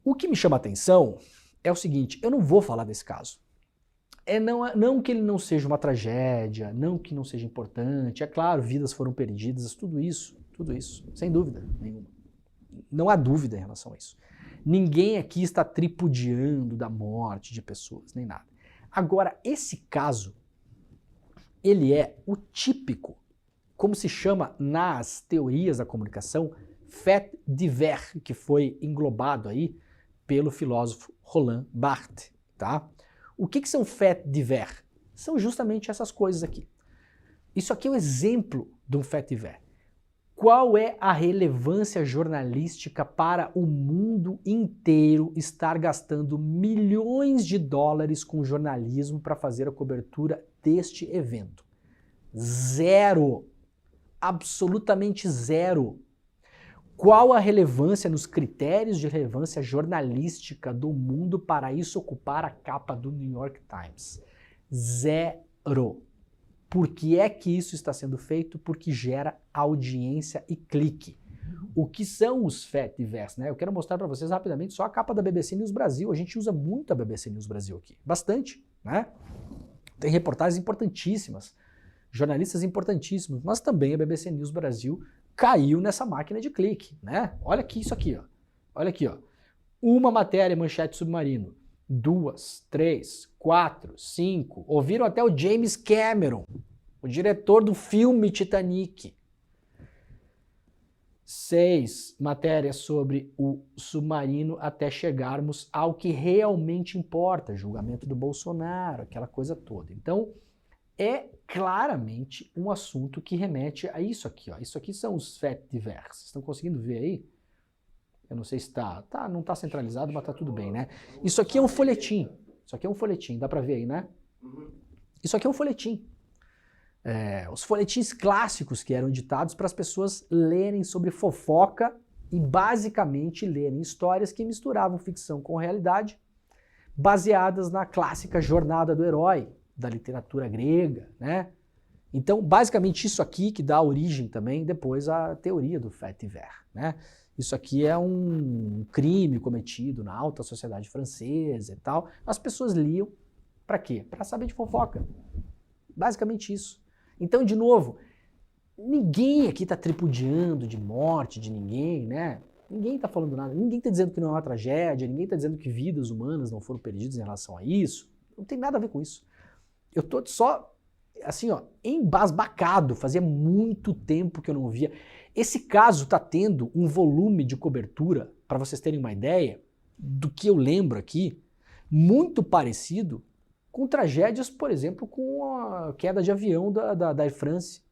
O que me chama a atenção é o seguinte, eu não vou falar desse caso. Não que ele não seja uma tragédia, não que não seja importante, é claro, vidas foram perdidas, tudo isso, sem dúvida nenhuma. Não há dúvida em relação a isso. Ninguém aqui está tripudiando da morte de pessoas, nem nada. Agora, esse caso, ele é o típico, como se chama nas teorias da comunicação, fait divers, que foi englobado aí pelo filósofo Roland Barthes, tá? O que são faits divers? São justamente essas coisas aqui. Isso aqui é o exemplo de um fait divers. Qual é a relevância jornalística para o mundo inteiro estar gastando milhões de dólares com jornalismo para fazer a cobertura deste evento? Zero. Absolutamente zero. Qual a relevância nos critérios de relevância jornalística do mundo para isso ocupar a capa do New York Times? Zero. Por que é que isso está sendo feito? Porque gera audiência e clique. O que são os faits divers, né? Eu quero mostrar para vocês rapidamente só a capa da BBC News Brasil. A gente usa muito a BBC News Brasil aqui. Bastante, né? Tem reportagens importantíssimas, jornalistas importantíssimos, mas também a BBC News Brasil caiu nessa máquina de clique, né? Olha aqui isso aqui, ó. Olha aqui, ó. Uma matéria, manchete submarino. 2, 3, 4, 5. Ouviram até o James Cameron, o diretor do filme Titanic. 6 matérias sobre o submarino até chegarmos ao que realmente importa, julgamento do Bolsonaro, aquela coisa toda. Então, é claramente um assunto que remete a isso aqui, ó. Isso aqui são os faits divers. Vocês estão conseguindo ver aí? Eu não sei se não está centralizado, mas tá tudo bem, né? Isso aqui é um folhetim. Isso aqui é um folhetim, dá para ver aí, né? Isso aqui é um folhetim. Os folhetins clássicos que eram ditados para as pessoas lerem sobre fofoca e basicamente lerem histórias que misturavam ficção com realidade, baseadas na clássica jornada do herói da literatura grega, né? Então, basicamente isso aqui que dá origem também depois à teoria do fait divers, né? Isso aqui é um crime cometido na alta sociedade francesa e tal. As pessoas liam para quê? Para saber de fofoca. Basicamente isso. Então, de novo, ninguém aqui está tripudiando de morte de ninguém, né? Ninguém está falando nada, ninguém está dizendo que não é uma tragédia, ninguém está dizendo que vidas humanas não foram perdidas em relação a isso. Não tem nada a ver com isso. Eu tô só, assim, ó, embasbacado. Fazia muito tempo que eu não via. Esse caso está tendo um volume de cobertura, para vocês terem uma ideia, do que eu lembro aqui, muito parecido com tragédias, por exemplo, com a queda de avião da Air France,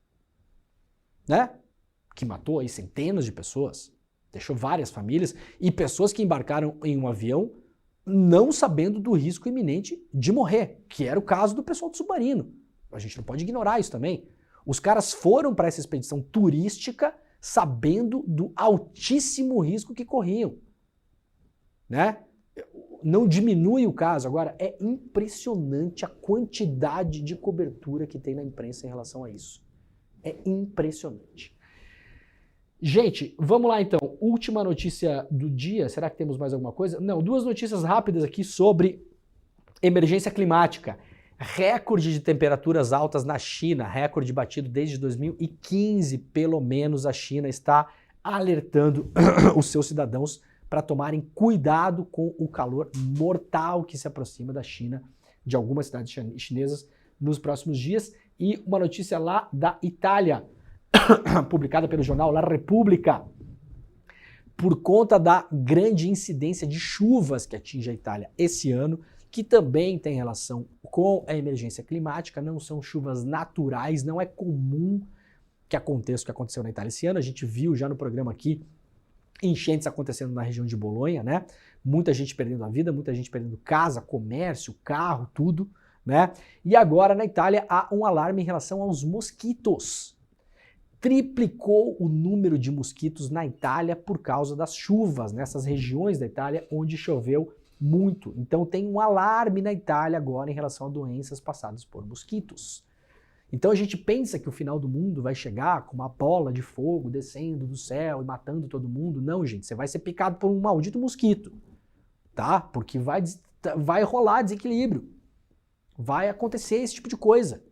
né? Que matou aí centenas de pessoas, deixou várias famílias e pessoas que embarcaram em um avião não sabendo do risco iminente de morrer, que era o caso do pessoal do submarino. A gente não pode ignorar isso também. Os caras foram para essa expedição turística sabendo do altíssimo risco que corriam, né? Não diminui o caso. Agora, é impressionante a quantidade de cobertura que tem na imprensa em relação a isso. É impressionante. Gente, vamos lá então. Última notícia do dia. Será que temos mais alguma coisa? Não, 2 notícias rápidas aqui sobre emergência climática. Recorde de temperaturas altas na China, recorde batido desde 2015, pelo menos a China está alertando os seus cidadãos para tomarem cuidado com o calor mortal que se aproxima da China, de algumas cidades chinesas, nos próximos dias. E uma notícia lá da Itália, publicada pelo jornal La Repubblica, por conta da grande incidência de chuvas que atinge a Itália esse ano, que também tem relação com a emergência climática, não são chuvas naturais, não é comum que aconteça o que aconteceu na Itália esse ano. A gente viu já no programa aqui enchentes acontecendo na região de Bolonha, né? Muita gente perdendo a vida, muita gente perdendo casa, comércio, carro, tudo, né? E agora na Itália há um alarme em relação aos mosquitos. Triplicou o número de mosquitos na Itália por causa das chuvas, nessas regiões da Itália onde choveu muito. Então tem um alarme na Itália agora em relação a doenças passadas por mosquitos. Então a gente pensa que o final do mundo vai chegar com uma bola de fogo descendo do céu e matando todo mundo. Não, gente, você vai ser picado por um maldito mosquito, tá? Porque vai rolar desequilíbrio. Vai acontecer esse tipo de coisa.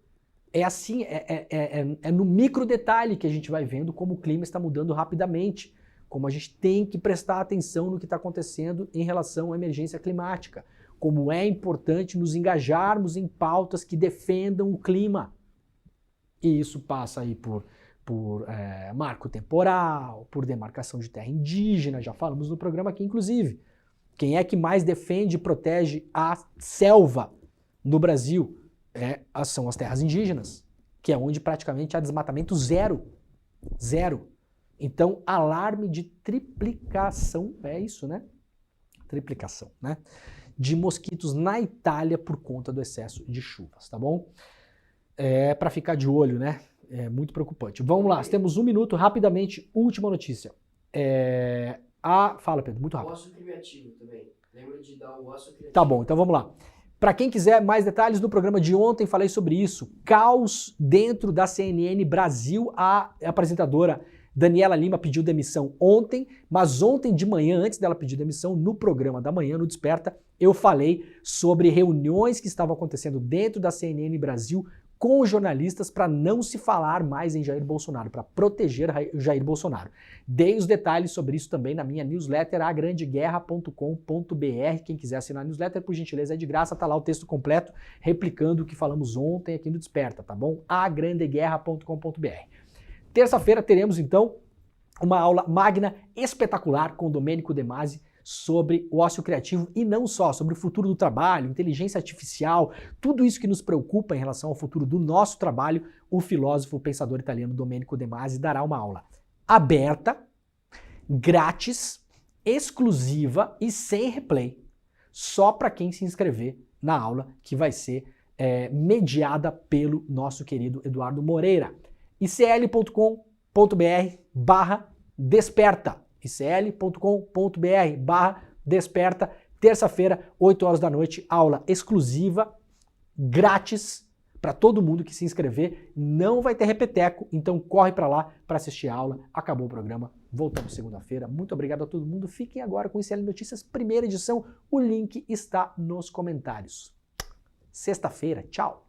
É assim, é no micro detalhe que a gente vai vendo como o clima está mudando rapidamente, como a gente tem que prestar atenção no que está acontecendo em relação à emergência climática, como é importante nos engajarmos em pautas que defendam o clima. E isso passa aí por marco temporal, por demarcação de terra indígena, já falamos no programa aqui, inclusive. Quem é que mais defende e protege a selva no Brasil? São as terras indígenas, que é onde praticamente há desmatamento zero. Zero. Então, alarme de triplicação, é isso, né? Triplicação, né? De mosquitos na Itália por conta do excesso de chuvas, tá bom? Para ficar de olho, né? É muito preocupante. Vamos lá, temos 1 minuto, rapidamente, última notícia. Fala, Pedro, muito rápido. O ócio criativo também. Lembra de dar o ócio criativo. Tá bom, então vamos lá. Para quem quiser mais detalhes, no programa de ontem falei sobre isso. Caos dentro da CNN Brasil. A apresentadora Daniela Lima pediu demissão ontem, mas ontem de manhã, antes dela pedir demissão, no programa da manhã, no Desperta, eu falei sobre reuniões que estavam acontecendo dentro da CNN Brasil com os jornalistas para não se falar mais em Jair Bolsonaro, para proteger Jair Bolsonaro. Dei os detalhes sobre isso também na minha newsletter, agrandeguerra.com.br. Quem quiser assinar a newsletter, por gentileza, é de graça, tá lá o texto completo, replicando o que falamos ontem aqui no Desperta, tá bom? agrandeguerra.com.br. Terça-feira teremos, então, uma aula magna espetacular com o Domênico De Masi sobre o ócio criativo e não só, sobre o futuro do trabalho, inteligência artificial, tudo isso que nos preocupa em relação ao futuro do nosso trabalho. O filósofo, o pensador italiano Domênico De Masi dará uma aula aberta, grátis, exclusiva e sem replay, só para quem se inscrever na aula, que vai ser mediada pelo nosso querido Eduardo Moreira. icl.com.br/desperta. icl.com.br/desperta. Terça-feira, 8 horas da noite, aula exclusiva, grátis, para todo mundo que se inscrever. Não vai ter repeteco, então corre para lá para assistir a aula. Acabou o programa, voltamos segunda-feira. Muito obrigado a todo mundo. Fiquem agora com o ICL Notícias, primeira edição. O link está nos comentários. Sexta-feira, tchau!